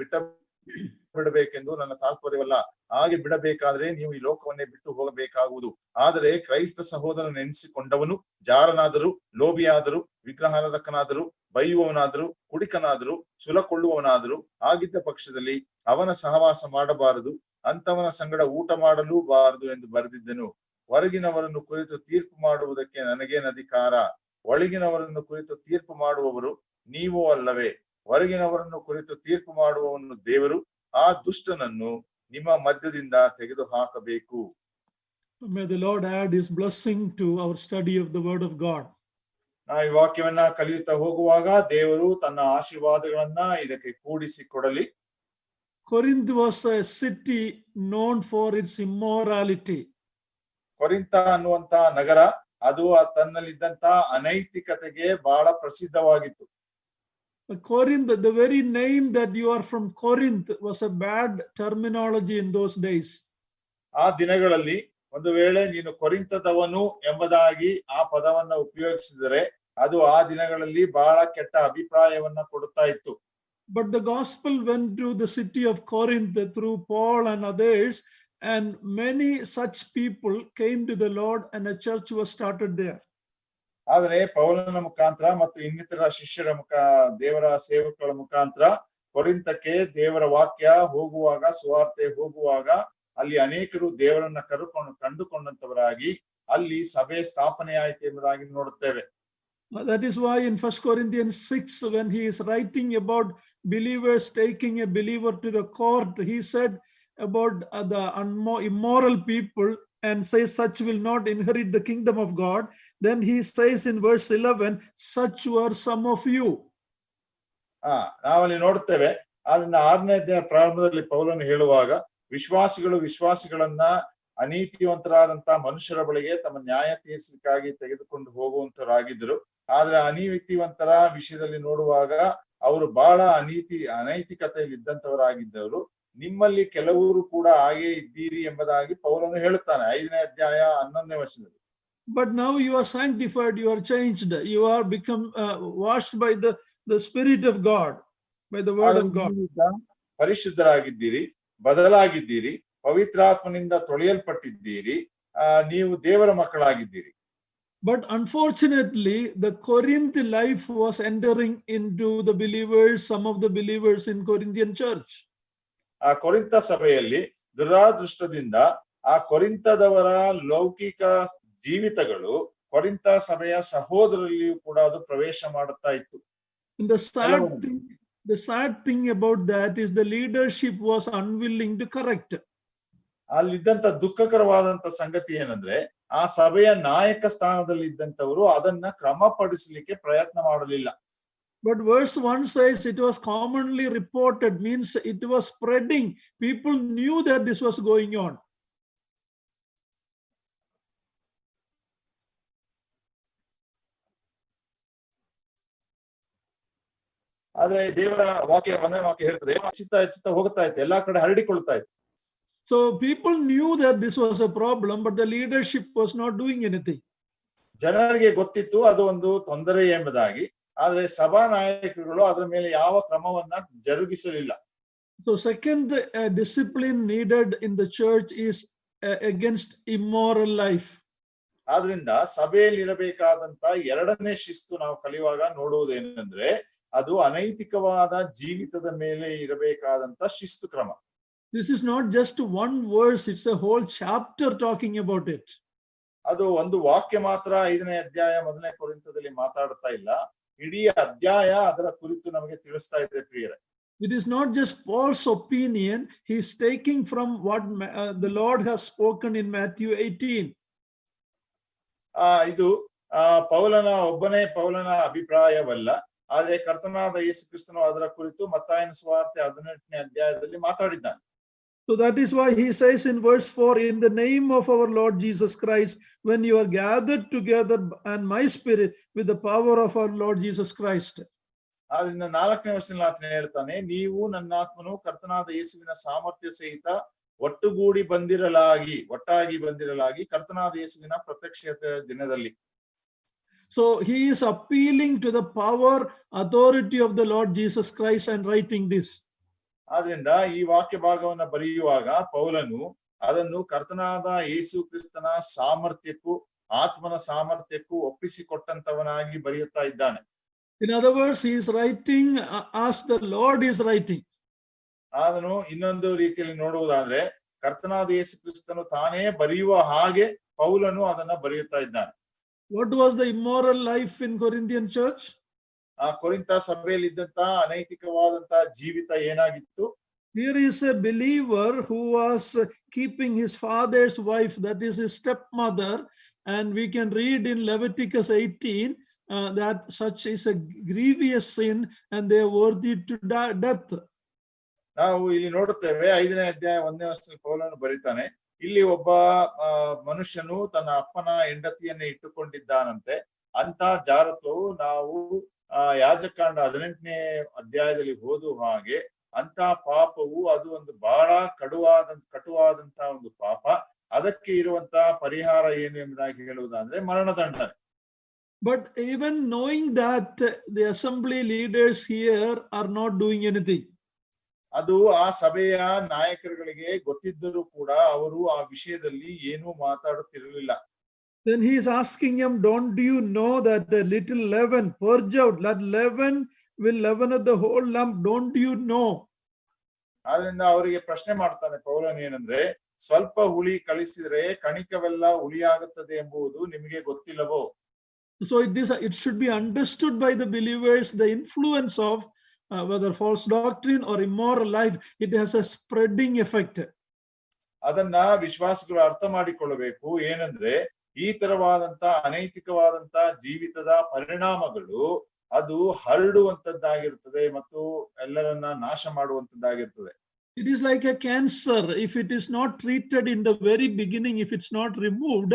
ಬಿಡಬೇಕೆಂದು ನನ್ನ ತಾತ್ಪರ್ಯವಲ್ಲ. ಹಾಗೆ ಬಿಡಬೇಕಾದ್ರೆ ನೀವು ಈ ಲೋಕವನ್ನೇ ಬಿಟ್ಟು ಹೋಗಬೇಕಾಗುವುದು. ಆದರೆ ಕ್ರೈಸ್ತ ಸಹೋದರನೆನಿಸಿಕೊಂಡವನು ಜಾರನಾದರೂ, ಲೋಭಿಯಾದರೂ, ವಿಗ್ರಹಾರಾಧಕನಾದರೂ, ಬೈಯುವವನಾದರೂ, ಕುಡಿಕನಾದರೂ, ಸುಲಕೊಳ್ಳುವವನಾದರೂ ಆಗಿದ್ದ ಪಕ್ಷದಲ್ಲಿ ಅವನ ಸಹವಾಸ ಮಾಡಬಾರದು, ಅಂತವನ ಸಂಗಡ ಊಟ ಮಾಡಲೂ ಬಾರದು ಎಂದು ಬರೆದಿದ್ದನು. ಹೊರಗಿನವರನ್ನು ಕುರಿತು ತೀರ್ಪು ಮಾಡುವುದಕ್ಕೆ ನನಗೇನು ಅಧಿಕಾರ? ಒಳಗಿನವರನ್ನು ಕುರಿತು ತೀರ್ಪು ಮಾಡುವವರು ನೀವು ಅಲ್ಲವೇ? ಹೊರಗಿನವರನ್ನು ಕುರಿತು ತೀರ್ಪು ಮಾಡುವವನು ದೇವರು. ಆ ದುಷ್ಟನನ್ನು ನಿಮ್ಮ ಮಧ್ಯದಿಂದ ತೆಗೆದು ಹಾಕಬೇಕು. May the Lord add his blessing to our study of the word of God. ನಾವು ಈ ವಾಕ್ಯವನ್ನ ಕಲಿಯುತ್ತಾ ಹೋಗುವಾಗ ದೇವರು ತನ್ನ ಆಶೀರ್ವಾದಗಳನ್ನ ಇದಕ್ಕೆ ಕೂಡಿಸಿ ಕೊಡಲಿ. Corinth was a city known for its immorality. ಕೊರಿಂಥ ಅನ್ನುವಂತ ನಗರ ಅದು ತನ್ನಲ್ಲಿದ್ದಂತ ಅನೈತಿಕತೆಗೆ ಬಹಳ ಪ್ರಸಿದ್ಧವಾಗಿತ್ತು. Corinth, the very name that you are from Corinth was a bad terminology in those days. ಆ ದಿನಗಳಲ್ಲಿ ಒಂದು ವೇಳೆ ನೀನು ಕೊರಿಂಥದವನು ಎಂಬುದಾಗಿ ಆ ಪದವನ್ನ ಉಪಯೋಗಿಸಿದರೆ ಅದು ಆ ದಿನಗಳಲ್ಲಿ ಬಹಳ ಕೆಟ್ಟ ಅಭಿಪ್ರಾಯವನ್ನ ಕೊಡುತ್ತಾ ಇತ್ತು. But the gospel went to the city of Corinth through Paul and others, and many such people came to the Lord and a church was started there. ಆದರೆ ಪೌಲನ ಮುಖಾಂತರ ಮತ್ತು ಇನ್ನಿತರ ಶಿಷ್ಯರ ದೇವರ ಸೇವಕರ ಮುಖಾಂತರ ಕೊರಿಂಥಕ್ಕೆ ದೇವರ ವಾಕ್ಯ ಹೋಗುವಾಗ, ಸುವಾರ್ತೆ ಹೋಗುವಾಗ ಅಲ್ಲಿ ಅನೇಕರು ದೇವರನ್ನ ಕಂಡುಕೊಂಡಂತವರಾಗಿ ಅಲ್ಲಿ ಸಭೆ ಸ್ಥಾಪನೆ ಆಯಿತು ಎಂಬುದಾಗಿ ನೋಡುತ್ತೇವೆ. That is why in 1 Corinthians 6, when he is writing about believers taking a believer to the court, he said about the immoral people and says such will not inherit the kingdom of God. Then he says in verse 11, such were some of you. ನಾವಲ್ಲಿ ನೋಡುತ್ತೇವೆ. ಅದನ್ನ 6ನೇ ಅಧ್ಯಾಯ ಪ್ರಾರಂಭದಲ್ಲಿ ಪೌಲನು ಹೇಳುವಾಗ ವಿಶ್ವಾಸಿಗಳನ್ನ ಅನೀತಿವಂತರಾದಂತ ಮನುಷ್ಯರ ಬಳಿಗೆ ತಮ್ಮ ನ್ಯಾಯ ತೀರಿಸಲಿಕ್ಕಾಗಿ ತೆಗೆದುಕೊಂಡು ಹೋಗುವಂತರಾಗಿದ್ರು. ಆದ್ರೆ ಅನೀತಿವಂತರ ವಿಷಯದಲ್ಲಿ ನೋಡುವಾಗ ಅವರು ಬಹಳ ಅನೈತಿಕತೆಯಲ್ಲಿ ಇದ್ದಂತವರಾಗಿದ್ದವರು. ನಿಮ್ಮಲ್ಲಿ ಕೆಲವರು ಕೂಡ ಹಾಗೆ ಇದ್ದೀರಿ ಎಂಬುದಾಗಿ ಪೌಲನು ಹೇಳುತ್ತಾನೆ 5ನೇ ಅಧ್ಯಾಯ 11ನೇ ವಚನದಲ್ಲಿ. But now you are sanctified, you are changed, you are become washed by the Spirit of God, by the word of God. ಪರಿಶುದ್ಧರಾಗಿದ್ದೀರಿ, ಬದಲಾಗಿದ್ದೀರಿ, ಪವಿತ್ರಾತ್ಮನಿಂದ ತೊಳೆಯಲ್ಪಟ್ಟಿದ್ದೀರಿ, ನೀವು ದೇವರ ಮಕ್ಕಳಾಗಿದ್ದೀರಿ. But unfortunately, the Corinth life was entering into the believers, some of the believers in Corinthian church. ಆ ಕೊರಿಂಥ ಸಭೆಯಲ್ಲಿ ದುರಾದೃಷ್ಟದಿಂದ ಆ ಕೊರಿಂಥದವರ ಲೌಕಿಕ ಜೀವಿತಗಳು ಕೊರಿಂಥ ಸಭೆಯ ಸಹೋದರರಲ್ಲಿಯೂ ಕೂಡ ಅದು ಪ್ರವೇಶ ಮಾಡುತ್ತಾ ಇತ್ತು. And the sad thing about that is the leadership was unwilling to correct. ಅಲ್ಲಿದ್ದಂತ ದುಃಖಕರವಾದಂತ ಸಂಗತಿ ಏನಂದ್ರೆ ಆ ಸಭೆಯ ನಾಯಕ ಸ್ಥಾನದಲ್ಲಿ ಇದ್ದಂತವರು ಅದನ್ನ ಕ್ರಮಪಡಿಸಲಿಕ್ಕೆ ಪ್ರಯತ್ನ ಮಾಡಲಿಲ್ಲ. But verse 1 says it was commonly reported, means it was spreading. People knew that this was going on. ಆದ್ರೆ ದೇವರ ವಾಕ್ಯ ಹೇಳ್ತದೆ ಹೆಚ್ಚುತ್ತಾ ಹೋಗ್ತಾ ಇತ್ತು, ಎಲ್ಲಾ ಕಡೆ ಹರಡಿಕೊಳ್ತಾ ಇತ್ತು. So people knew that this was a problem, but the leadership was not doing anything. ಜನರಿಗೆ ಗೊತ್ತಿತ್ತು ಅದು ಒಂದು ತೊಂದರೆ ಎಂಬುದಾಗಿ, ಆದ್ರೆ ಸಭಾ ನಾಯಕರುಗಳು ಅದರ ಮೇಲೆ ಯಾವ ಕ್ರಮವನ್ನ ಜರುಗಿಸಲಿಲ್ಲ. So second discipline needed in the church is against immoral life. ಆದ್ರಿಂದ ಸಭೆಯಲ್ಲಿ ಇರಬೇಕಾದಂತ 2ನೇ ಶಿಸ್ತು ನಾವು ಕಲಿಯುವಾಗ ನೋಡುವುದೇನೆಂದ್ರೆ ಅದು ಅನೈತಿಕವಾದ ಜೀವಿತದ ಮೇಲೆ ಇರಬೇಕಾದಂತ ಶಿಸ್ತು ಕ್ರಮ. This is not just one verse, it's a whole chapter talking about it. ಅದು ಒಂದು ವಾಕ್ಯ ಮಾತ್ರ 5ನೇ ಅಧ್ಯಾಯ 1ನೇ ಕೊರಿಂಥದಲ್ಲಿ ಮಾತಾಡ್ತಾ ಇಲ್ಲ, ಇಡೀ ಅಧ್ಯಾಯ ಅದರ ಕುರಿತು ನಮಗೆ ತಿಳಿಸ್ತಾ ಇದೆ ಪ್ರಿಯರೇ. It is not just Paul's opinion, he is taking from what the Lord has spoken in Matthew 18. ಇದು ಪೌಲನ ಅಭಿಪ್ರಾಯವಲ್ಲ, ಆದ್ರೆ ಕರ್ತನಾದ ಯೇಸು ಕ್ರಿಸ್ತನು ಅದರ ಕುರಿತು ಮತ್ತಾಯನ ಸುವಾರ್ತೆ 18ನೇ ಅಧ್ಯಾಯದಲ್ಲಿ ಮಾತಾಡಿದ್ದಾನೆ. So that is why he says in verse 4, in the name of our Lord Jesus Christ, when you are gathered together and my spirit with the power of our Lord Jesus Christ. ಆದ್ರಿಂದ 4ನೇ ವಚನದಲ್ಲಿ ಆತನು ಹೇಳ್ತಾನೆ, ನೀವು ನನ್ನ ಆತ್ಮನು ಕರ್ತನಾದ ಯೇಸುವಿನ ಸಾಮರ್ಥ್ಯ ಸಹಿತ ಒಟ್ಟಾಗಿ ಬಂದಿರಲಾಗಿ ಕರ್ತನಾದ ಯೇಸುವಿನ ಪ್ರತ್ಯಕ್ಷತೆ ದಿನದಲ್ಲಿ. So he is appealing to the power, authority of the Lord Jesus Christ and writing this. ಆದ್ರಿಂದ ಈ ವಾಕ್ಯ ಭಾಗವನ್ನ ಬರೆಯುವಾಗ ಪೌಲನು ಅದನ್ನು ಕರ್ತನಾದ ಯೇಸು ಕ್ರಿಸ್ತನ ಸಾಮರ್ಥ್ಯಕ್ಕೂ ಆತ್ಮನ ಸಾಮರ್ಥ್ಯಕ್ಕೂ ಒಪ್ಪಿಸಿಕೊಟ್ಟಂತವನಾಗಿ ಬರೆಯುತ್ತಾ ಇದ್ದಾನೆ. In other words, he is writing as the Lord is writing. ಅದನ್ನು ಇನ್ನೊಂದು ರೀತಿಯಲ್ಲಿ ನೋಡುವುದಾದ್ರೆ ಕರ್ತನಾದ ಯೇಸು ಕ್ರಿಸ್ತನು ತಾನೇ ಬರೆಯುವ ಹಾಗೆ ಪೌಲನು ಅದನ್ನ ಬರೆಯುತ್ತಾ ಇದ್ದಾನೆ. What was the immoral life in Corinthian church? ಆ ಕೊರಿಂಥ ಸಭೆಯಲ್ಲಿ ಇದ್ದಂತ ಅನೈತಿಕವಾದಂತ ಜೀವಿತ ಏನಾಗಿತ್ತು? Here is a believer who was keeping his father's wife, that is his stepmother, and we can read in Leviticus 18 that such is a grievous sin and they are worthy to death. ನಾವು ಇಲ್ಲಿ ನೋಡುತ್ತೇವೆ 5ನೇ ಅಧ್ಯಾಯ 1ನೇ ವಚನದಲ್ಲಿ ಪೌಲನು ಬರೀತಾನೆ, ಇಲ್ಲಿ ಒಬ್ಬ ಮನುಷ್ಯನು ತನ್ನ ಅಪ್ಪನ ಹೆಂಡತಿಯನ್ನೇ ಇಟ್ಟುಕೊಂಡಿದ್ದಾನಂತೆ. ಅಂತ ಜಾರತ್ವವು ನಾವು ಯಾಜಕಾಂಡ 18ನೇ ಅಧ್ಯಾಯದಲ್ಲಿ ಓದುವ ಹಾಗೆ ಅಂತ ಪಾಪವು ಅದು ಒಂದು ಬಹಳ ಕಟುವಾದಂತ ಒಂದು ಪಾಪ. ಅದಕ್ಕೆ ಇರುವಂತ ಪರಿಹಾರ ಏನು ಎಂಬುದಾಗಿ ಹೇಳುವುದಾದ್ರೆ ಮರಣದಂಡನೆ. But even knowing that the assembly leaders here are not doing anything, ಅದು ಆ ಸಭೆಯ ನಾಯಕರುಗಳಿಗೆ ಗೊತ್ತಿದ್ದರೂ ಕೂಡ ಅವರು ಆ ವಿಷಯದಲ್ಲಿ ಏನೂ ಮಾತಾಡುತ್ತಿರಲಿಲ್ಲ. then he is asking him, don't you know that the little leaven, purge out, that leaven will leaven the whole lump, don't you know? ಆದ್ರಿಂದ ಅವರಿಗೆ ಪ್ರಶ್ನೆ ಮಾಡ್ತಾನೆ ಪೌಲನು, ಏನಂದ್ರೆ ಸ್ವಲ್ಪ ಹುಳಿ ಕಳಿಸಿದ್ರೆ ಕಣಿಕವೆಲ್ಲ ಹುಳಿಯಾಗುತ್ತದೆ ಎಂಬುದು ನಿಮಗೆ ಗೊತ್ತಿಲ್ಲವೋ? So it should be understood by the believers, the influence of whether false doctrine or immoral life, it has a spreading effect. ಅದನ್ನ ವಿಶ್ವಾಸಿಗಳು ಅರ್ಥ ಮಾಡಿಕೊಳ್ಳಬೇಕು. ಏನಂದ್ರೆ ಈ ತರವಾದಂತ ಅನೈತಿಕವಾದಂತ ಜೀವಿತದ ಪರಿಣಾಮಗಳು ಅದು ಹರಡುವಂತದ್ದಾಗಿರ್ತದೆ ಮತ್ತು ಎಲ್ಲರನ್ನ ನಾಶ ಮಾಡುವಂತದ್ದಾಗಿರ್ತದೆ. It is like a cancer. If it is not treated in the very beginning, if it's not removed,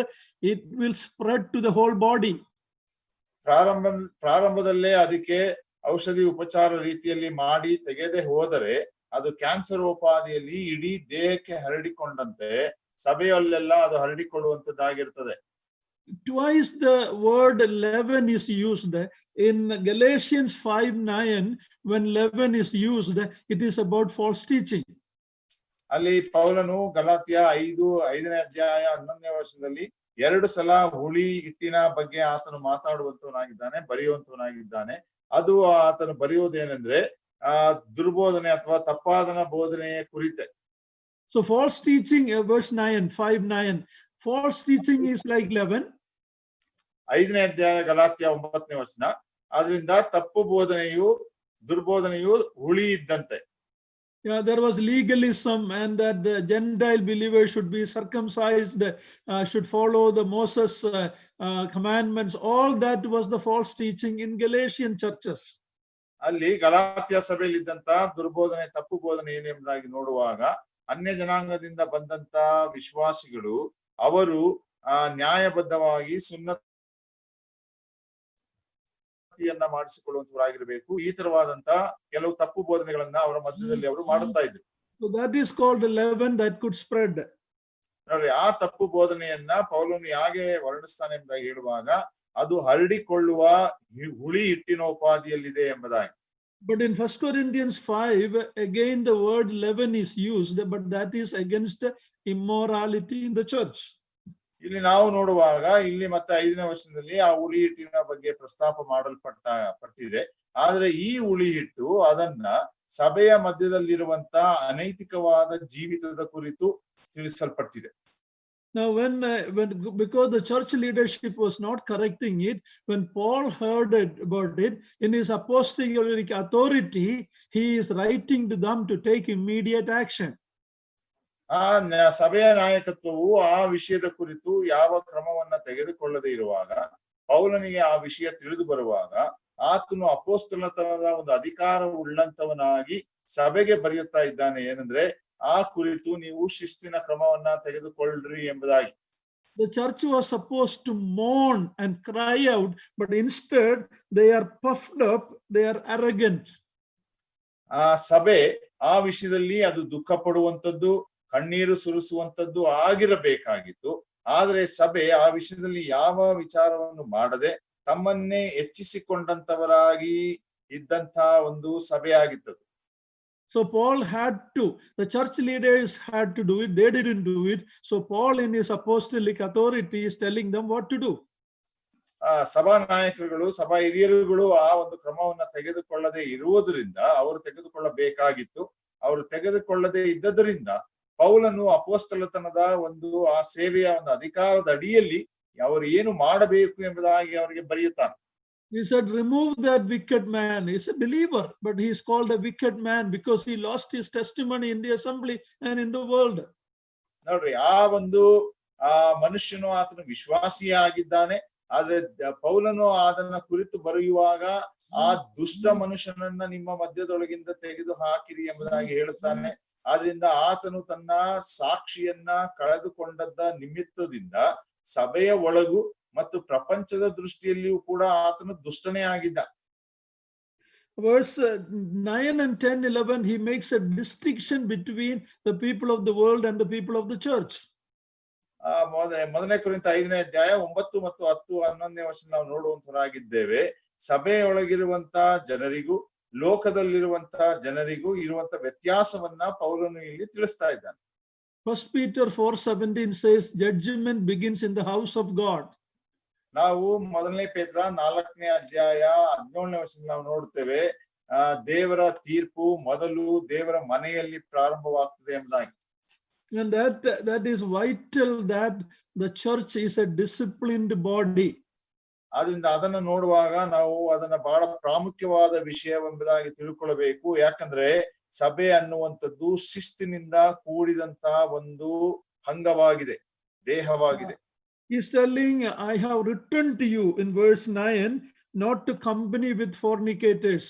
it will spread to the whole body. ಪ್ರಾರಂಭದಲ್ಲೇ ಅದಕ್ಕೆ ಔಷಧಿ ಉಪಚಾರ ರೀತಿಯಲ್ಲಿ ಮಾಡಿ ತೆಗೆದೇ ಹೋದರೆ ಅದು ಕ್ಯಾನ್ಸರೋಪಾದಿಯಲ್ಲಿ ಇಡೀ ದೇಹಕ್ಕೆ ಹರಡಿಕೊಂಡಂತೆ ಸಭೆಯಲ್ಲೆಲ್ಲ ಅದು ಹರಡಿಕೊಳ್ಳುವಂತದ್ದಾಗಿರ್ತದೆ. Twice the word leaven is used. In Galatians 5:9, when leaven is used, it is about false teaching. ಅಲ್ಲಿ ಪೌಲನು ಗಲಾತ್ಯ 5ನೇ ಅಧ್ಯಾಯ 11ನೇ ವರ್ಷದಲ್ಲಿ 2 ಸಲ ಹುಳಿ ಹಿಟ್ಟಿನ ಬಗ್ಗೆ ಆತನು ಮಾತಾಡುವಂತವನಾಗಿದ್ದಾನೆ, ಬರೆಯುವಂತವನಾಗಿದ್ದಾನೆ. ಅದು ಆತನು ಬರೆಯುವುದೇನೆಂದ್ರೆ ದುರ್ಬೋಧನೆ ಅಥವಾ ತಪ್ಪಾದನ ಬೋಧನೆಯ ಕುರಿತೆ. So false teaching, verse 9, 5:9, false teaching is like leaven. 5ನೇ ಅಧ್ಯಾಯ ಗಲಾತ್ಯ 9ನೇ ವಚನ. ಆದ್ರಿಂದ ತಪ್ಪು ಬೋಧನೆಯು ದುರ್ಬೋಧನೆಯು ಹುಳಿ ಇದ್ದಂತೆ. Yeah, there was legalism, and that the Gentile believers should be circumcised, should follow the Moses commandments. All that was the false teaching in Galatian churches. ಅಲ್ಲಿ ಗಲಾತ್ಯ ಸಭೆಯಲ್ಲಿ ಇದ್ದಂತ ದುರ್ಬೋಧನೆ ತಪ್ಪು ಬೋಧನೆ ಏನೆಂಬುದಾಗಿ ನೋಡುವಾಗ ಅನ್ಯ ಜನಾಂಗದಿಂದ ಬಂದಂತ ವಿಶ್ವಾಸಿಗಳು ಅವರು ನ್ಯಾಯಬದ್ಧವಾಗಿ ಸುನ್ನತಿಯನ್ನ ಮಾಡಿಸಿಕೊಳ್ಳುವಂತವರಾಗಿರ್ಬೇಕು. ಈ ತರವಾದಂತ ಕೆಲವು ತಪ್ಪು ಬೋಧನೆಗಳನ್ನ ಅವರ ಮಧ್ಯದಲ್ಲಿ ಅವರು ಮಾಡುತ್ತಾ ಇದ್ರು. So that is called the leaven that could spread. ನೋಡ್ರಿ, ಆ ತಪ್ಪು ಬೋಧನೆಯನ್ನ ಪೌಲನು ಹೇಗೆ ವರ್ಣಿಸ್ತಾನೆ ಎಂಬುದಾಗಿ ಹೇಳುವಾಗ ಅದು ಹರಡಿಕೊಳ್ಳುವ ಹುಳಿ ಹಿಟ್ಟಿನ ಉಪಾದಿಯಲ್ಲಿದೆ ಎಂಬುದಾಗಿ. But in 1 Corinthians 5, again the word leaven is used, but that is against immorality in the church. ಇಲ್ಲಿ ನಾವು ನೋಡುವಾಗ ಇಲ್ಲಿ ಮತ್ತೆ 5ನೇ ವರ್ಷದಲ್ಲಿ ಆ ಹುಳಿ ಹಿಟ್ಟಿನ ಬಗ್ಗೆ ಪ್ರಸ್ತಾಪ ಮಾಡಲ್ಪಟ್ಟಿದೆ. ಆದ್ರೆ ಈ ಹುಳಿ ಹಿಟ್ಟು ಅದನ್ನ ಸಭೆಯ ಮಧ್ಯದಲ್ಲಿರುವಂತ ಅನೈತಿಕವಾದ ಜೀವಿತದ ಕುರಿತು ತಿಳಿಸಲ್ಪಟ್ಟಿದೆ. Now, because the church leadership was not correcting it, when Paul heard about it, in his apostolic authority, he is writing to them to take immediate action. ಆ ಸಭೆಯ ನಾಯಕತ್ವವು ಆ ವಿಷಯದ ಕುರಿತು ಯಾವ ಕ್ರಮವನ್ನ ತೆಗೆದುಕೊಳ್ಳದೆ ಇರುವಾಗ, ಪೌಲನಿಗೆ ಆ ವಿಷಯ ತಿಳಿದು ಬರುವಾಗ ಆತನು ಅಪೊಸ್ತಲತನದ ಒಂದು ಅಧಿಕಾರ ಉಳ್ಳಂತವನಾಗಿ ಸಭೆಗೆ ಬರೆಯುತ್ತಾ ಇದ್ದಾನೆ. ಏನಂದ್ರೆ ಆ ಕುರಿತು ನೀವು ಶಿಸ್ತಿನ ಕ್ರಮವನ್ನ ತೆಗೆದುಕೊಳ್ಳ್ರಿ ಎಂಬುದಾಗಿ. The church was supposed to mourn and cry out, but instead they are puffed up, they are arrogant. ಆ ಸಭೆ ಆ ವಿಷಯದಲ್ಲಿ ಅದು ದುಃಖ ಪಡುವಂತದ್ದು, ಕಣ್ಣೀರು ಸುರಿಸುವಂತದ್ದು ಆಗಿರಬೇಕಾಗಿತ್ತು. ಆದ್ರೆ ಸಭೆ ಆ ವಿಷಯದಲ್ಲಿ ಯಾವ ವಿಚಾರವನ್ನು ಮಾಡದೆ ತಮ್ಮನ್ನೇ ಹೆಚ್ಚಿಸಿಕೊಂಡಂತವರಾಗಿ ಇದ್ದಂತ ಒಂದು ಸಭೆ ಆಗಿತ್ತು. So Paul had to, the church leaders had to do it. They didn't do it. So Paul in his apostolic authority is telling them what to do. ಸಭಾ ನಾಯಕರುಗಳು ಸಭಾ ಹಿರಿಯರುಗಳು ಆ ಒಂದು ಕ್ರಮವನ್ನ ತೆಗೆದುಕೊಳ್ಳದೆ ಇರುವುದರಿಂದ ಅವರು ತೆಗೆದುಕೊಳ್ಳಬೇಕಾಗಿತ್ತು. ಅವರು ತೆಗೆದುಕೊಳ್ಳದೆ ಇದ್ದದರಿಂದ ಪೌಲನು ಅಪೊಸ್ತಲತನದ ಒಂದು ಆ ಸೇವೆಯ ಒಂದು ಅಧಿಕಾರದ ಅಡಿಯಲ್ಲಿ ಅವರು ಏನು ಮಾಡಬೇಕು ಎಂಬುದಾಗಿ ಅವರಿಗೆ ಬರೆಯುತ್ತಾನೆ. He said, remove that wicked man. He's a believer, but he's called a wicked man because he lost his testimony in the assembly and in the world. ನೋಡ್ರಿ, ಆ ಒಂದು ಮನುಷ್ಯನು ಆತನು ವಿಶ್ವಾಸಿಯಾಗಿದ್ದಾನೆ. ಆದ್ರೆ ಪೌಲನು ಅದನ್ನ ಕುರಿತು ಬರೆಯುವಾಗ ಆ ದುಷ್ಟ ಮನುಷ್ಯನನ್ನ ನಿಮ್ಮ ಮಧ್ಯದೊಳಗಿಂದ ತೆಗೆದು ಹಾಕಿರಿ ಎಂಬುದಾಗಿ ಹೇಳುತ್ತಾನೆ. ಆದ್ರಿಂದ ಆತನು ತನ್ನ ಸಾಕ್ಷಿಯನ್ನ ಕಳೆದುಕೊಂಡದ್ದ ನಿಮಿತ್ತದಿಂದ ಸಭೆಯ ಒಳಗೂ ಮತ್ತು ಪ್ರಪಂಚದ ದೃಷ್ಟಿಯಲ್ಲಿಯೂ ಕೂಡ ಆತನು ದುಷ್ಟನೇ ಆಗಿದ್ದ. Verse 9 and 10, 11, he makes a distinction between the people of the world and the people of the church. ಮೊದಲನೇ ಕೊರಿಂಥ 5ನೇ ಅಧ್ಯಾಯ 9 ಮತ್ತು 10, 11ನೇ ವರ್ಷ ನಾವು ನೋಡುವಂತರಾಗಿದ್ದೇವೆ. ಸಭೆಯೊಳಗಿರುವಂತ ಜನರಿಗೂ ಲೋಕದಲ್ಲಿರುವಂತ ಜನರಿಗೂ ಇರುವಂತ ವ್ಯತ್ಯಾಸವನ್ನ ಪೌಲನು ಇಲ್ಲಿ ತಿಳಿಸ್ತಾ ಇದ್ದಾನೆ. 1 Peter 4:17 says, judgment begins in the house of God. ನಾವು ಮೊದಲನೇ ಪೇತ್ರ 4ನೇ ಅಧ್ಯಾಯ 17ನೇ ವರ್ಷ ನಾವು ನೋಡ್ತೇವೆ, ದೇವರ ತೀರ್ಪು ಮೊದಲು ದೇವರ ಮನೆಯಲ್ಲಿ ಪ್ರಾರಂಭವಾಗ್ತದೆ ಎಂಬುದಾಗಿ. And that is vital, that the church is a disciplined body. ಆದ್ರಿಂದ ಅದನ್ನು ನೋಡುವಾಗ ನಾವು ಅದನ್ನ ಬಹಳ ಪ್ರಾಮುಖ್ಯವಾದ ವಿಷಯವೆಂಬುದಾಗಿ ತಿಳ್ಕೊಳ್ಬೇಕು. ಯಾಕಂದ್ರೆ ಸಭೆ ಅನ್ನುವಂಥದ್ದು ಶಿಸ್ತಿನಿಂದ ಕೂಡಿದಂತ ಒಂದು ಅಂಗವಾಗಿದೆ, ದೇಹವಾಗಿದೆ. He's telling, I have written to you in verse 9 not to company with fornicators.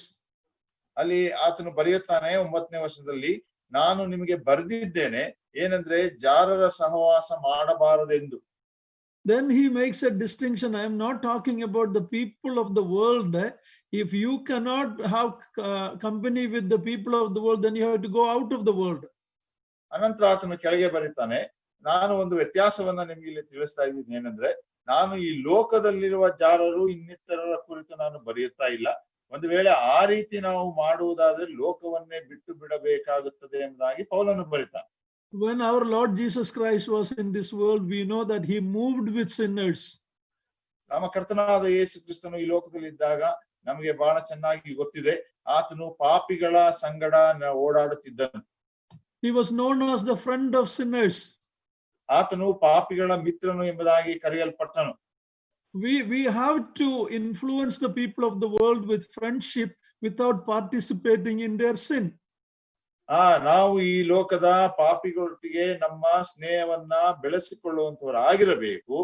ಅಲ್ಲಿ ಆತನು ಬರೆಯುತ್ತಾನೆ 9ನೇ ವರ್ಷದಲ್ಲಿ, ನಾನು ನಿಮಗೆ ಬರೆದಿದ್ದೇನೆ ಏನಂದ್ರೆ ಜಾರರ ಸಹವಾಸ ಮಾಡಬಾರದೆಂದು. Then he makes a distinction. I am not talking about the people of the world. If you cannot have company with the people of the world, then you have to go out of the world. ಅನಂತರ ಆತನು ಕೆಳಗೆ ಬರೀತಾನೆ, ನಾನು ಒಂದು ವ್ಯತ್ಯಾಸವನ್ನ ನಿಮ್ಗೆ ಇಲ್ಲಿ ತಿಳಿಸ್ತಾ ಇದ್ದೀನಿ. ಏನಂದ್ರೆ, ನಾನು ಈ ಲೋಕದಲ್ಲಿರುವ ಜಾರರು ಇನ್ನಿತರರ ಕುರಿತು ನಾನು ಬರೆಯುತ್ತಾ ಇಲ್ಲ. ಒಂದು ವೇಳೆ ಆ ರೀತಿ ನಾವು ಮಾಡುವುದಾದ್ರೆ ಲೋಕವನ್ನೇ ಬಿಟ್ಟು ಬಿಡಬೇಕಾಗುತ್ತದೆ ಎಂಬುದಾಗಿ ಪೌಲನು ಬರೀತಾನೆ. When our Lord Jesus Christ was in this world, we know that he moved with sinners. ನಮ್ಮ ಕರ್ತನಾದ ಯೇಸು ಕ್ರಿಸ್ತನು ಈ ಲೋಕದಲ್ಲಿ ಇದ್ದಾಗ ನಮಗೆ ಬಹಳ ಚೆನ್ನಾಗಿ ಗೊತ್ತಿದೆ, ಆತನು ಪಾಪಿಗಳ ಸಂಗಡ ಓಡಾಡುತ್ತಿದ್ದನು. He was known as the friend of sinners. ಆತನು ಪಾಪಿಗಳ ಮಿತ್ರನು ಎಂಬುದಾಗಿ ಕರೆಯಲ್ಪಟ್ಟನು. We have to influence the people of the world with friendship without participating in their sin. ನಾವು ಈ ಲೋಕದ ಪಾಪಿಗಳೊಟ್ಟಿಗೆ ನಮ್ಮ ಸ್ನೇಹವನ್ನ ಬೆಳೆಸಿಕೊಳ್ಳುವಂತವರಾಗಿರಬೇಕು.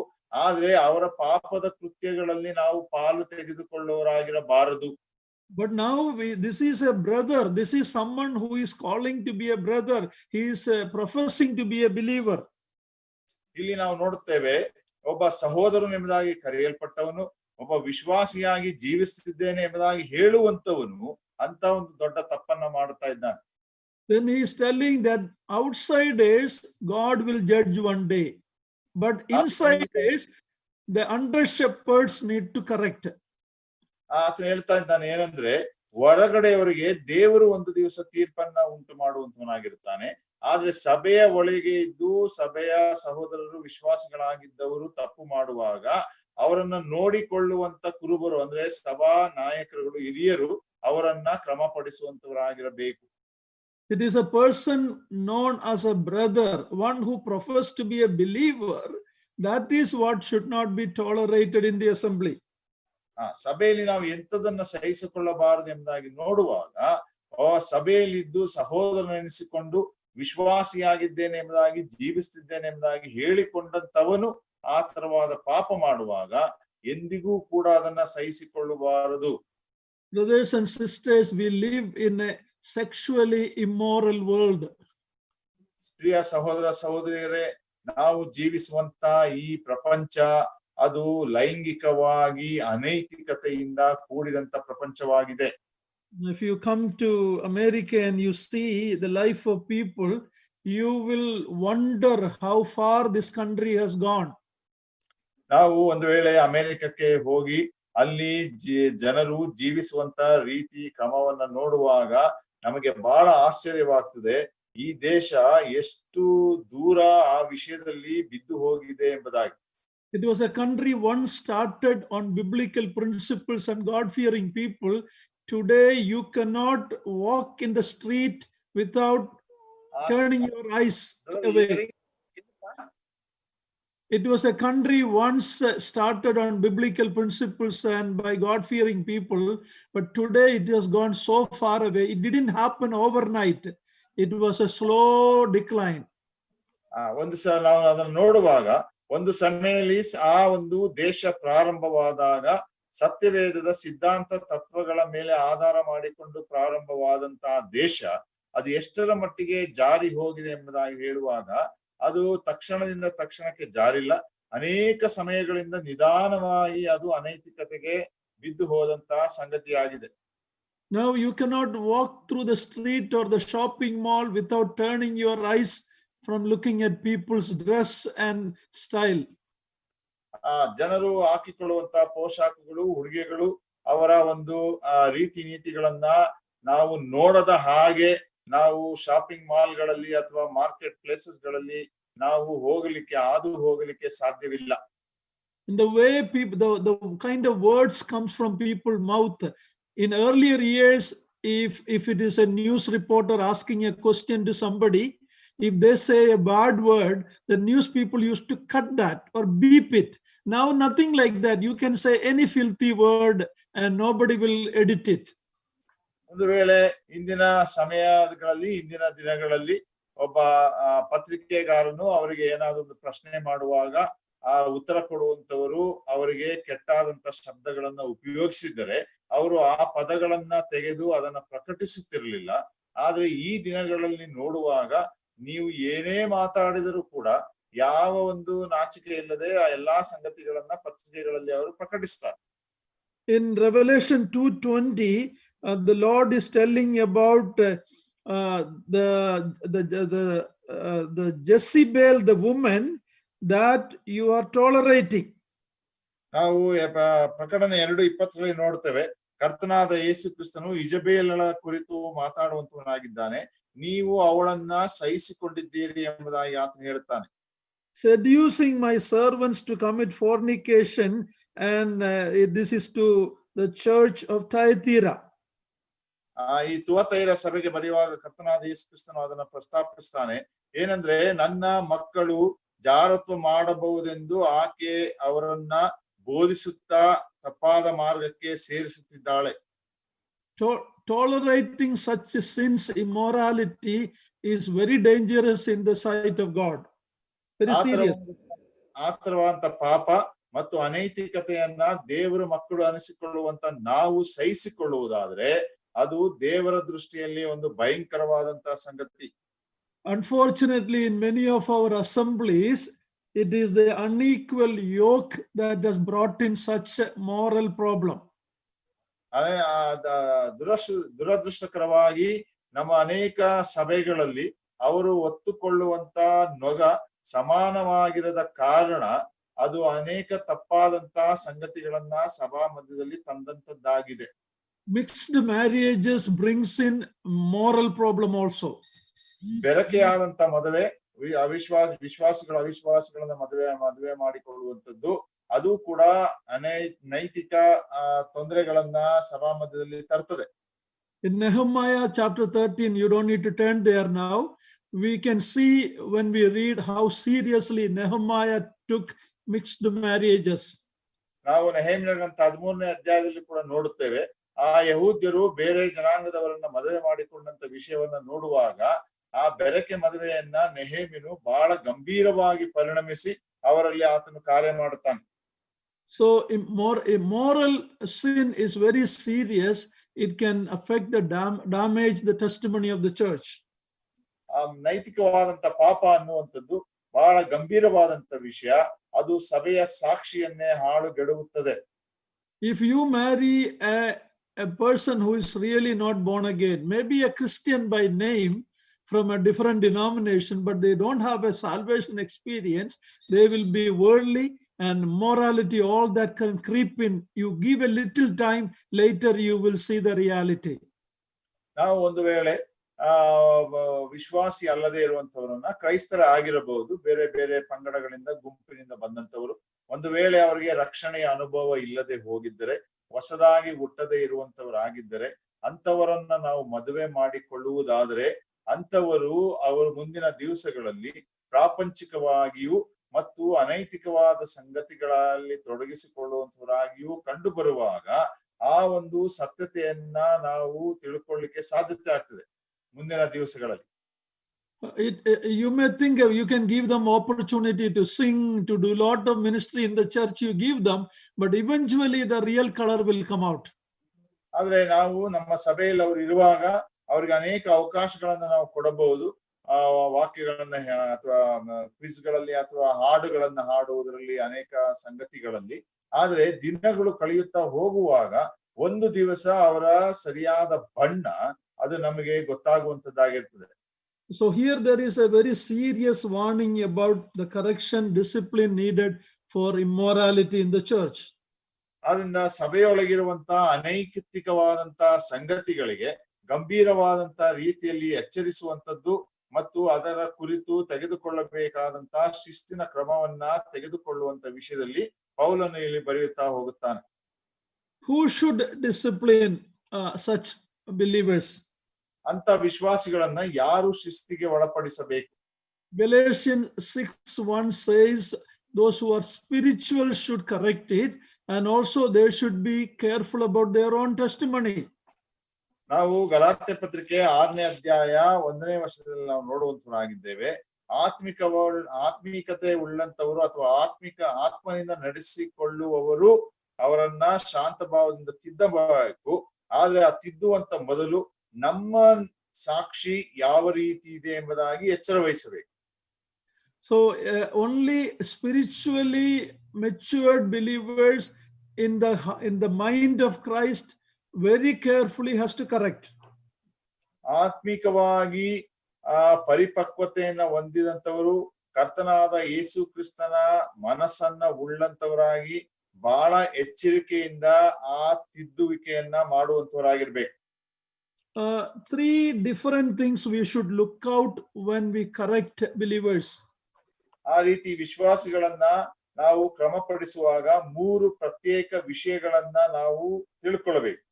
ಆದ್ರೆ ಅವರ ಪಾಪದ ಕೃತ್ಯಗಳಲ್ಲಿ ನಾವು ಪಾಲು ತೆಗೆದುಕೊಳ್ಳುವವರಾಗಿರಬಾರದು. But now this is a brother. This is someone who is calling to be a brother. He is professing to be a believer. ಇಲ್ಲಿ ನಾವು ನೋಡುತ್ತೇವೆ, ಒಬ್ಬ ಸಹೋದರನು ಎಂಬುದಾಗಿ ಕರೆಯಲ್ಪಟ್ಟವನು, ಒಬ್ಬ ವಿಶ್ವಾಸಿಯಾಗಿ ಜೀವಿಸುತ್ತಿದ್ದೇನೆ ಎಂಬುದಾಗಿ ಹೇಳುವಂತವನು ಅಂತ ಒಂದು ದೊಡ್ಡ ತಪ್ಪನ್ನ ಮಾಡುತ್ತಾ ಇದ್ದಾನೆ. Then he is telling that outsiders God will judge one day, but insiders the under shepherds need to correct. ಆತನು ಹೇಳ್ತಾ ಇದ್ದಾನೆ ಏನಂದ್ರೆ, ಹೊರಗಡೆಯವರಿಗೆ ದೇವರು ಒಂದು ದಿವಸ ತೀರ್ಪನ್ನ ಉಂಟು ಮಾಡುವಂತವನಾಗಿರ್ತಾನೆ. ಆದ್ರೆ ಸಭೆಯ ಒಳಗೆ ಇದ್ದು ಸಭೆಯ ಸಹೋದರರು ವಿಶ್ವಾಸಿಗಳಾಗಿದ್ದವರು ತಪ್ಪು ಮಾಡುವಾಗ ಅವರನ್ನ ನೋಡಿಕೊಳ್ಳುವಂತ ಕುರುಬರು ಅಂದ್ರೆ ಸಭಾ ನಾಯಕರುಗಳು, ಹಿರಿಯರು ಅವರನ್ನ ಕ್ರಮಪಡಿಸುವಂತವರಾಗಿರಬೇಕು. It is a person known as a brother, one who professes to be a believer. That is what should not be tolerated in the assembly. ಸಭೆಯಲ್ಲಿ ನಾವು ಎಂತದನ್ನ ಸಹಿಸಿಕೊಳ್ಳಬಾರದು ಎಂಬುದಾಗಿ ನೋಡುವಾಗ, ಸಭೆಯಲ್ಲಿದ್ದು ಸಹೋದರನೆನಿಸಿಕೊಂಡು ವಿಶ್ವಾಸಿಯಾಗಿದ್ದೇನೆ ಎಂಬುದಾಗಿ ಜೀವಿಸುತ್ತಿದ್ದೇನೆ ಎಂಬುದಾಗಿ ಹೇಳಿಕೊಂಡಂತವನು ಆ ತರವಾದ ಪಾಪ ಮಾಡುವಾಗ ಎಂದಿಗೂ ಕೂಡ ಅದನ್ನ ಸಹಿಸಿಕೊಳ್ಳಬಾರದು. Brothers and sisters, we live in a sexually immoral world. ಪ್ರಿಯ ಸಹೋದರ ಸಹೋದರಿಯರೇ, ನಾವು ಜೀವಿಸುವಂತ ಈ ಪ್ರಪಂಚ ಅದು ಲೈಂಗಿಕವಾಗಿ ಅನೈತಿಕತೆಯಿಂದ ಕೂಡಿದಂತ ಪ್ರಪಂಚವಾಗಿದೆ. If you come to America and you see the life of people, you will wonder how far this country has gone. ನಾವು ಒಂದು ವೇಳೆ ಅಮೆರಿಕಕ್ಕೆ ಹೋಗಿ ಅಲ್ಲಿ ಜನರು ಜೀವಿಸುವಂತ ರೀತಿ ಕ್ರಮವನ್ನ ನೋಡುವಾಗ ನಮಗೆ ಬಹಳ ಆಶ್ಚರ್ಯವಾಗ್ತದೆ ಈ ದೇಶ ಎಷ್ಟು ದೂರ ಆ ವಿಷಯದಲ್ಲಿ ಬಿದ್ದು ಹೋಗಿದೆ ಎಂಬುದಾಗಿ. It was a country once started on biblical principles and God-fearing people. Today, you cannot walk in the street without turning your eyes away. It was a country once started on biblical principles and by God-fearing people, but today it has gone so far away. It didn't happen overnight. It was a slow decline. ಒಂದು ನಾವು ಅದನ್ನು ನೋಡುವಾಗ ಒಂದು ಸಮಯದಲ್ಲಿ ಆ ಒಂದು ದೇಶ ಪ್ರಾರಂಭವಾದಾಗ ಸತ್ಯವೇದದ ಸಿದ್ಧಾಂತ ತತ್ವಗಳ ಮೇಲೆ ಆಧಾರ ಮಾಡಿಕೊಂಡು ಪ್ರಾರಂಭವಾದಂತಹ ದೇಶ ಅದು ಎಷ್ಟರ ಮಟ್ಟಿಗೆ ಜಾರಿ ಹೋಗಿದೆ ಎಂಬುದಾಗಿ ಹೇಳುವಾಗ ಅದು ತಕ್ಷಣದಿಂದ ತಕ್ಷಣಕ್ಕೆ ಜಾರಿಲ್ಲ. ಅನೇಕ ಸಮಯಗಳಿಂದ ನಿಧಾನವಾಗಿ ಅದು ಅನೈತಿಕತೆಗೆ ಬಿದ್ದು ಹೋದಂತಹ ಸಂಗತಿಯಾಗಿದೆ. Now you cannot walk through the street or the shopping mall without turning your eyes from looking at people's dress and style. ಜನರು ಹಾಕಿಕೊಳ್ಳುವಂತಹ ಪೋಷಾಕಗಳು, ಉಡುಗೆಗಳು, ಅವರ ಒಂದು ರೀತಿ ನೀತಿಗಳನ್ನ ನಾವು ನೋಡದ ಹಾಗೆ ನಾವು ಶಾಪಿಂಗ್ ಮಾಲ್ಗಳಲ್ಲಿ ಅಥವಾ ಮಾರ್ಕೆಟ್ ಪ್ಲೇಸಸ್ ಗಳಲ್ಲಿ ನಾವು ಹಾದು ಹೋಗಲಿಕ್ಕೆ ಸಾಧ್ಯವಿಲ್ಲ. In the way people, the kind of words comes from people's mouth. In earlier years, if it is a news reporter asking a question to somebody, if they say a bad word, the news people used to cut that or beep it. Now nothing like that. You can say any filthy word and nobody will edit it. ಒಂದು ವೇಳೆ ಇಂದಿನ ದಿನಗಳಲ್ಲಿ ಒಬ್ಬ ಪತ್ರಿಕೆಗಾರನು ಅವರಿಗೆ ಏನಾದರೂ ಒಂದು ಪ್ರಶ್ನೆ ಮಾಡುವಾಗ ಆ ಉತ್ತರ ಕೊಡುವಂತವರು ಅವರಿಗೆ ಕೆಟ್ಟಾದಂತ ಶಬ್ದಗಳನ್ನ ಉಪಯೋಗಿಸಿದರೆ ಅವರು ಆ ಪದಗಳನ್ನ ತೆಗೆದು ಅದನ್ನ ಪ್ರಕಟಿಸುತ್ತಿರಲಿಲ್ಲ. ಆದ್ರೆ ಈ ದಿನಗಳಲ್ಲಿ ನೋಡುವಾಗ ನೀವು ಏನೇ ಮಾತಾಡಿದರೂ ಕೂಡ ಯಾವ ಒಂದು ನಾಚಿಕೆ ಇಲ್ಲದೆ ಆ ಎಲ್ಲಾ ಸಂಗತಿಗಳನ್ನ ಪತ್ರಿಕೆಗಳಲ್ಲಿ ಅವರು ಪ್ರಕಟಿಸ್ತಾರೆ. In Revelation 2:20, the Lord is telling about the Jezebel, the woman that you are tolerating. ನಾವು ಪ್ರಕಟಣೆ 2:20 ನೋಡ್ತೇವೆ, ಕರ್ತನಾದ ಯೇಸು ಕ್ರಿಸ್ತನು ಇಜಬೇಲಳ ಕುರಿತು ಮಾತಾಡುವಂತವನಾಗಿದ್ದಾನೆ, ನೀವು ಅವಳನ್ನ ಸಹಿಸಿಕೊಂಡಿದ್ದೀರಿ ಎಂಬುದಾಗಿ ಆತನು ಹೇಳುತ್ತಾನೆ. Seducing my servants to commit fornication, and this is to the church of Thyatira. ಈ ತುವತೈರ ಸಭೆಗೆ ಬರೆಯುವಾಗ ಕರ್ತನಾದ ಯೇಸು ಕ್ರಿಸ್ತನು ಅದನ್ನ ಪ್ರಸ್ತಾಪಿಸ್ತಾನೆ. ಏನಂದ್ರೆ ನನ್ನ ಮಕ್ಕಳು ಜಾರತ್ವ ಮಾಡಬಹುದೆಂದು ಆಕೆ ಅವರನ್ನ ಬೋಧಿಸುತ್ತಾ ತಪ್ಪಾದ ಮಾರ್ಗಕ್ಕೆ ಸೇರಿಸುತ್ತಿದ್ದಾಳೆ. Tolerating such sins, immorality is very dangerous in the sight of God. Very serious. ಆತರವಾದಂತ ಪಾಪ ಮತ್ತು ಅನೈತಿಕತೆಯನ್ನ ದೇವರ ಮಕ್ಕಳು ಅನಿಸಿಕೊಳ್ಳುವಂತ ನಾವು ಸಹಿಸಿಕೊಳ್ಳುವುದಾದ್ರೆ ಅದು ದೇವರ ದೃಷ್ಟಿಯಲ್ಲಿ ಒಂದು ಭಯಂಕರವಾದಂತ ಸಂಗತಿ. Unfortunately, in many of our assemblies, it is the unequal yoke that has brought in such a moral problem. ದುರದೃಷ್ಟಕರವಾಗಿ ನಮ್ಮ ಅನೇಕ ಸಭೆಗಳಲ್ಲಿ ಅವರು ಒತ್ತುಕೊಳ್ಳುವಂತ ನೊಗ ಸಮಾನವಾಗಿರದ ಕಾರಣ ಅದು ಅನೇಕ ತಪ್ಪಾದಂತ ಸಂಗತಿಗಳನ್ನ ಸಭಾ ಮಧ್ಯದಲ್ಲಿ ತಂದಂತದ್ದಾಗಿದೆ. Mixed marriages brings in moral problem also. ಬೆರಕೆಯಾದಂತ ಮದುವೆ, ಅವಿಶ್ವಾಸಿಗಳನ್ನ ಮದುವೆ ಮಾಡಿಕೊಳ್ಳುವಂತದ್ದು, ಅದು ಕೂಡ ನೈತಿಕ ತೊಂದರೆಗಳನ್ನ ಸಭಾ ಮಧ್ಯದಲ್ಲಿ ತರ್ತದೆ. In Nehemiah chapter 13, you don't need to turn there now. We can see when we read how seriously Nehemiah took mixed marriages. ನಾವು ನೆಹೆಮ್ಯನ ಗ್ರಂಥ 13ನೇ ಅಧ್ಯಾಯದಲ್ಲಿ ಕೂಡ ನೋಡುತ್ತೇವೆ, ಆ ಯಹೂದ್ಯರು ಬೇರೆ ಜನಾಂಗದವರನ್ನ ಮದುವೆ ಮಾಡಿಕೊಂಡಂತ ವಿಷಯವನ್ನ ನೋಡುವಾಗ ಆ ಬೆರಕೆ ಮದುವೆಯನ್ನ ನೆಹೆಮ್ಯನು ಬಹಳ ಗಂಭೀರವಾಗಿ ಪರಿಣಮಿಸಿ ಅವರಲ್ಲಿ ಆತನು ಕಾರ್ಯ ಮಾಡುತ್ತಾನೆ. So immoral sin is very serious. It can affect the damage the testimony of the church. ನೈತಿಕವಾದಂತ ಪಾಪ ಅನ್ನುವಂಥದ್ದು ಬಹಳ ಗಂಭೀರವಾದಂತ ವಿಷಯ, ಅದು ಸಭೆಯ ಸಾಕ್ಷಿಯನ್ನೇ ಹಾಳುಗೆಡುತ್ತದೆ. If you marry a person who is really not born again, maybe a Christian by name from a different denomination, but they don't have a salvation experience, they will be worldly and morality, all that can creep in. You give a little time, later you will see the reality. ನಾವು ಒಂದು ವೇಳೆ ವಿಶ್ವಾಸಿ ಅಲ್ಲದೆ ಇರುವಂತವರನ್ನ ಕ್ರೈಸ್ತರ ಆಗಿರಬಹುದು, ಬೇರೆ ಬೇರೆ ಪಂಗಡಗಳಿಂದ ಗುಂಪಿನಿಂದ ಬಂದಂತವರು, ಒಂದು ವೇಳೆ ಅವರಿಗೆ ರಕ್ಷಣೆಯ ಅನುಭವ ಇಲ್ಲದೆ ಹೋಗಿದ್ದರೆ, ಹೊಸದಾಗಿ ಹುಟ್ಟದೆ ಇರುವಂತವರಾಗಿದ್ದರೆ, ಅಂತವರನ್ನ ನಾವು ಮದುವೆ ಮಾಡಿಕೊಳ್ಳುವುದಾದರೆ ಅಂತವರು ಅವರು ಮುಂದಿನ ದಿವಸಗಳಲ್ಲಿ ಪ್ರಾಪಂಚಿಕವಾಗಿಯೂ ಮತ್ತು ಅನೈತಿಕವಾದ ಸಂಗತಿಗಳಲ್ಲಿ ತೊಡಗಿಸಿಕೊಳ್ಳುವಂತವರಾಗಿಯೂ ಕಂಡು ಬರುವಾಗ ಆ ಒಂದು ಸತ್ಯತೆಯನ್ನ ನಾವು ತಿಳ್ಕೊಳ್ಳಿಕ್ಕೆ ಸಾಧ್ಯತೆ ಆಗ್ತದೆ ಮುಂದಿನ ದಿವಸಗಳಲ್ಲಿ. You may think you can give them opportunity to sing, to do lot of ministry in the church, you give them, but eventually the real color will come out. ಆದ್ರೆ ನಾವು ನಮ್ಮ ಸಭೆಯಲ್ಲಿ ಅವರು ಇರುವಾಗ ಅವ್ರಿಗೆ ಅನೇಕ ಅವಕಾಶಗಳನ್ನ ನಾವು ಕೊಡಬಹುದು, ವಾಕ್ಯಗಳನ್ನ ಅಥವಾ ಕ್ವಿಜ್ಗಳಲ್ಲಿ ಅಥವಾ ಹಾಡುಗಳನ್ನ ಹಾಡುವುದರಲ್ಲಿ ಅನೇಕ ಸಂಗತಿಗಳಲ್ಲಿ. ಆದ್ರೆ ದಿನಗಳು ಕಳೆಯುತ್ತಾ ಹೋಗುವಾಗ ಒಂದು ದಿವಸ ಅವರ ಸರಿಯಾದ ಬಣ್ಣ ಅದು ನಮಗೆ ಗೊತ್ತಾಗುವಂತದ್ದಾಗಿರ್ತದೆ. So here there is a very serious warning about the correction discipline needed for immorality in the church. ಆದ್ರಿಂದ ಸಭೆಯೊಳಗಿರುವಂತಹ ಅನೈತಿಕವಾದಂತಹ ಸಂಗತಿಗಳಿಗೆ ಗಂಭೀರವಾದಂತಹ ರೀತಿಯಲ್ಲಿ ಎಚ್ಚರಿಸುವಂತದ್ದು ಮತ್ತು ಅದರ ಕುರಿತು ತೆಗೆದುಕೊಳ್ಳಬೇಕಾದಂತಹ ಶಿಸ್ತಿನ ಕ್ರಮವನ್ನ ತೆಗೆದುಕೊಳ್ಳುವಂತ ವಿಷಯದಲ್ಲಿ ಪೌಲನು ಇಲ್ಲಿ ಬರೆಯುತ್ತಾ ಹೋಗುತ್ತಾನೆ. Who should discipline such believers? ಅಂತ ವಿಶ್ವಾಸಿಗಳನ್ನ ಯಾರು ಶಿಸ್ತಿಗೆ ಒಳಪಡಿಸಬೇಕು? Galatians 6:1 says those who are spiritual should correct it, and also they should be careful about their own testimony. ನಾವು ಗಲಾತ್ಯ ಪತ್ರಿಕೆ 6ನೇ ಅಧ್ಯಾಯ 1ನೇ ವರ್ಷದಲ್ಲಿ ನಾವು ನೋಡುವಂತವರಾಗಿದ್ದೇವೆ. ಆತ್ಮಿಕತೆ ಉಳ್ಳಂತವರು ಅಥವಾ ಆತ್ಮನಿಂದ ನಡೆಸಿಕೊಳ್ಳುವವರು ಅವರನ್ನ ಶಾಂತ ಭಾವದಿಂದ ತಿದ್ದಬೇಕು. ಆದ್ರೆ ಆ ತಿದ್ದುವಂತ ಮೊದಲು ನಮ್ಮ ಸಾಕ್ಷಿ ಯಾವ ರೀತಿ ಇದೆ ಎಂಬುದಾಗಿ ಎಚ್ಚರ ವಹಿಸಬೇಕು. So only spiritually matured believers in the mind of Christ very carefully has to correct. ಆತ್ಮಿಕವಾಗಿ ಪರಿಪಕ್ವತೆಯನ್ನ ಹೊಂದಿದಂತವರು ಕರ್ತನಾದ ಯೇಸು ಕ್ರಿಸ್ತನ ಮನಸ್ಸನ್ನ ಉಳ್ಳಂತವರಾಗಿ ಬಹಳ ಎಚ್ಚರಿಕೆಯಿಂದ ಆ ತಿದ್ದುವಿಕೆಯನ್ನ ಮಾಡುವಂತವರಾಗಿರ್ಬೇಕು. Three different things we should look out when we correct believers. ಆ ರೀತಿ ವಿಶ್ವಾಸಿಗಳನ್ನ ನಾವು ಕ್ರಮಪಡಿಸುವಾಗ 3 ಪ್ರತ್ಯೇಕ ವಿಷಯಗಳನ್ನ ನಾವು ತಿಳ್ಕೊಳ್ಳಬೇಕು.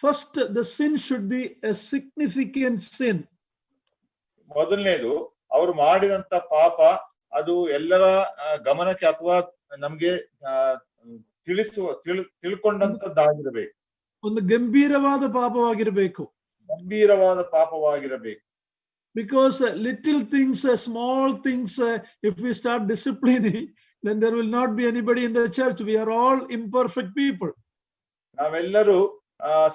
First, the sin should be a significant sin. ಮೊದಲನೇದು, ಅವರು ಮಾಡಿದಂತ ಪಾಪ ಅದು ಎಲ್ಲರ ಗಮನಕ್ಕೆ ಅಥವಾ ನಮ್ಗೆ ತಿಳ್ಕೊಂಡಂತದ್ದಾಗಿರಬೇಕು. ಒಂದು ಗಂಭೀರವಾದ ಪಾಪವಾಗಿರಬೇಕು. ಗಂಭೀರವಾದ ಪಾಪವಾಗಿರಬೇಕು. Because little things, small things, if we start disciplining, then there will not be anybody in the church. We are all imperfect people. ನಾವೆಲ್ಲರೂ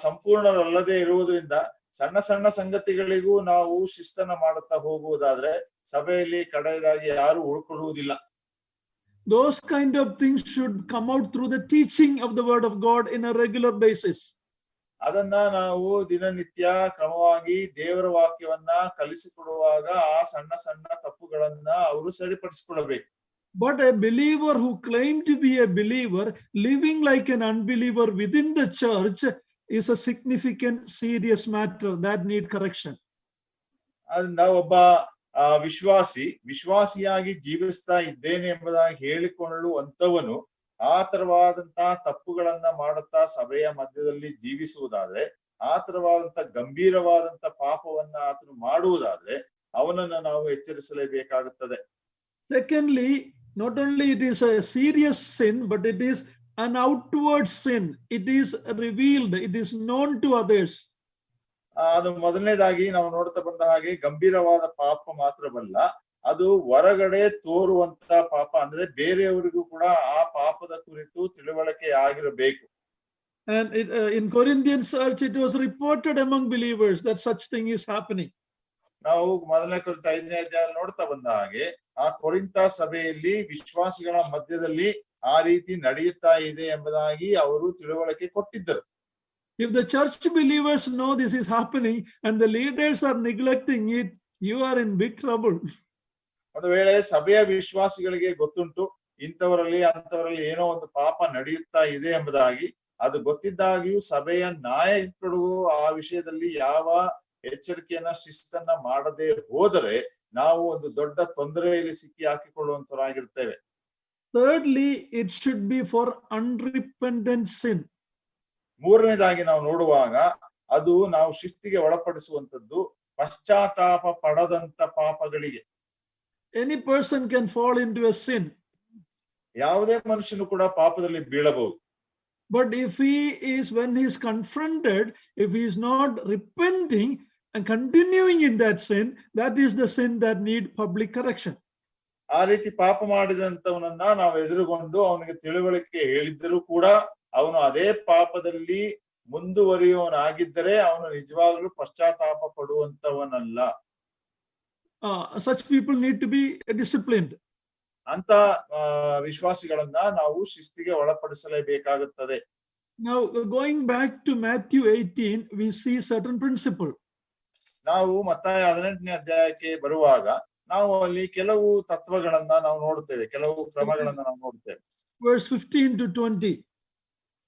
ಸಂಪೂರ್ಣರಲ್ಲದೆ ಇರುವುದರಿಂದ ಸಣ್ಣ ಸಣ್ಣ ಸಂಗತಿಗಳಿಗೂ ನಾವು ಶಿಸ್ತನ್ನ ಮಾಡುತ್ತಾ ಹೋಗುವುದಾದ್ರೆ ಸಭೆಯಲ್ಲಿ ಕಡೆಯದಾಗಿ ಯಾರು ಉಳ್ಕೊಳ್ಳುವುದಿಲ್ಲ. Those kind of things should come out through the teaching of the word of God in a regular basis. ಅದನ್ನ ನಾವು ದಿನನಿತ್ಯ ಕ್ರಮವಾಗಿ ದೇವರ ವಾಕ್ಯವನ್ನ ಕಲಿಸಿಕೊಡುವಾಗ ಆ ಸಣ್ಣ ಸಣ್ಣ ತಪ್ಪುಗಳನ್ನ ಅವರು ಸರಿಪಡಿಸಿಕೊಳ್ಳಬೇಕು. But a believer who claims to be a believer living like an unbeliever within the church is a significant, serious matter that need correction. ಅದನ್ನ ಒಬ್ಬ ವಿಶ್ವಾಸಿಯಾಗಿ ಜೀವಿಸ್ತಾ ಇದ್ದೇನೆ ಎಂಬುದಾಗಿ ಹೇಳಿಕೊಳ್ಳುವಂತವನು ಆ ತರವಾದಂತಹ ತಪ್ಪುಗಳನ್ನ ಮಾಡುತ್ತಾ ಸಭೆಯ ಮಧ್ಯದಲ್ಲಿ ಜೀವಿಸುವುದಾದ್ರೆ, ಆ ತರವಾದಂತ ಗಂಭೀರವಾದಂತ ಪಾಪವನ್ನ ಆತನು ಮಾಡುವುದಾದ್ರೆ ಅವನನ್ನ ನಾವು ಎಚ್ಚರಿಸಲೇಬೇಕಾಗುತ್ತದೆ. Secondly, not only it is a serious sin, but it is an outward sin. It is revealed, it is known to others. ಅದು ಮೊದಲನೇದಾಗಿ ನಾವು ನೋಡ್ತಾ ಬಂದ ಹಾಗೆ ಗಂಭೀರವಾದ ಪಾಪ ಮಾತ್ರವಲ್ಲ, ಅದು ಹೊರಗಡೆ ತೋರುವಂತ ಪಾಪ, ಅಂದ್ರೆ ಬೇರೆಯವರಿಗೂ ಕೂಡ ಆ ಪಾಪದ ಕುರಿತು ತಿಳುವಳಿಕೆ ಆಗಿರಬೇಕು. And in Corinthian church it was reported among believers that such thing is happening. ನಾವು ಮೊದಲನೇ ಕೊರಿಂಥ 5ನೇ ಅಧ್ಯಾಯ ನೋಡ್ತಾ ಬಂದ ಹಾಗೆ ಆ ಕೊರಿಂಥ ಸಭೆಯಲ್ಲಿ ವಿಶ್ವಾಸಿಗಳ ಮಧ್ಯದಲ್ಲಿ ಆ ರೀತಿ ನಡೆಯುತ್ತಾ ಇದೆ ಎಂಬುದಾಗಿ ಅವರು ತಿಳುವಳಿಕೆ ಕೊಟ್ಟಿದ್ದರು. If the church believers know this is happening and the leaders are neglecting it, you are in big trouble. ಒಂದು ವೇಳೆ ಸಭೆಯ ವಿಶ್ವಾಸಿಗಳಿಗೆ ಗೊತ್ತುಂಟು ಇಂಥವರಲ್ಲಿ ಅಂತವರಲ್ಲಿ ಏನೋ ಒಂದು ಪಾಪ ನಡೆಯುತ್ತಾ ಇದೆ ಎಂಬುದಾಗಿ, ಅದು ಗೊತ್ತಿದ್ದಾಗಿಯೂ ಸಭೆಯ ನಾಯಕರು ಆ ವಿಷಯದಲ್ಲಿ ಯಾವ ಎಚ್ಚರಿಕೆಯನ್ನ ಶಿಸ್ತನ್ನ ಮಾಡದೆ ಹೋದರೆ ನಾವು ಒಂದು ದೊಡ್ಡ ತೊಂದರೆಯಲ್ಲಿ ಸಿಕ್ಕಿ ಹಾಕಿಕೊಳ್ಳುವಂತರಾಗಿರ್ತೇವೆ. Thirdly, it should be for unrepentant sin. ಮೂರನೇದಾಗಿ ನಾವು ನೋಡುವಾಗ ಅದು ನಾವು ಶಿಸ್ತಿಗೆ ಒಳಪಡಿಸುವಂತದ್ದು ಪಶ್ಚಾತ್ತಾಪ ಪಡದಂತ ಪಾಪಗಳಿಗೆ. Any person can fall into a sin. ಯಾವುದೇ ಮನುಷ್ಯನು ಕೂಡ ಪಾಪದಲ್ಲಿ ಬೀಳಬಹುದು. But if he is, when he is confronted, if he is not repenting and continuing in that sin, that is the sin that need public correction. ಆ ರೀತಿ ಪಾಪ ಮಾಡಿದಂತವನನ್ನ ನಾವು ಎದುರುಗೊಂಡು ಅವನಿಗೆ ತಿಳುವಳಿಕೆ ಹೇಳಿದ್ದರೂ ಕೂಡ ಅವನು ಅದೇ ಪಾಪದಲ್ಲಿ ಮುಂದುವರಿಯುವವನಾಗಿದ್ದರೆ ಅವನು ನಿಜವಾಗ್ಲೂ ಪಶ್ಚಾತ್ತಾಪ ಪಡುವಂತವನಲ್ಲ. Such people need to be disciplined. ಅಂತ ವಿಶ್ವಾಸಿಗಳನ್ನ ನಾವು ಶಿಸ್ತಿಗೆ ಒಳಪಡಿಸಲೇಬೇಕಾಗುತ್ತದೆ. Now going back to Matthew 18, we see certain principle. ನಾವು ಮತ್ತಾಯ 18ನೇ ಅಧ್ಯಾಯಕ್ಕೆ ಬರುವಾಗ ನಾವು ಅಲ್ಲಿ ಕೆಲವು ತತ್ವಗಳನ್ನ ನಾವು ನೋಡುತ್ತೇವೆ, ಕೆಲವು ಕ್ರಮಗಳನ್ನ ನಾವು ನೋಡುತ್ತೇವೆ. Verse 15 to 20.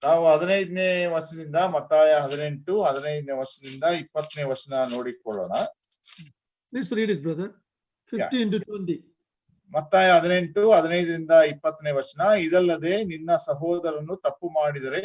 ನಾವು 15ನೇ ವಚನದಿಂದ ಮತ್ತಾಯ 18, 15ನೇ ವಚನದಿಂದ 20ನೇ ವಚನ ನೋಡಿಕೊಳ್ಳೋಣ. Please read it, brother. 15 to 20. ಮತ್ತಾಯ 18, 15ರಿಂದ 20ನೇ ವಚನ. ಇದಲ್ಲದೆ ನಿನ್ನ ಸಹೋದರನು ತಪ್ಪು ಮಾಡಿದರೆ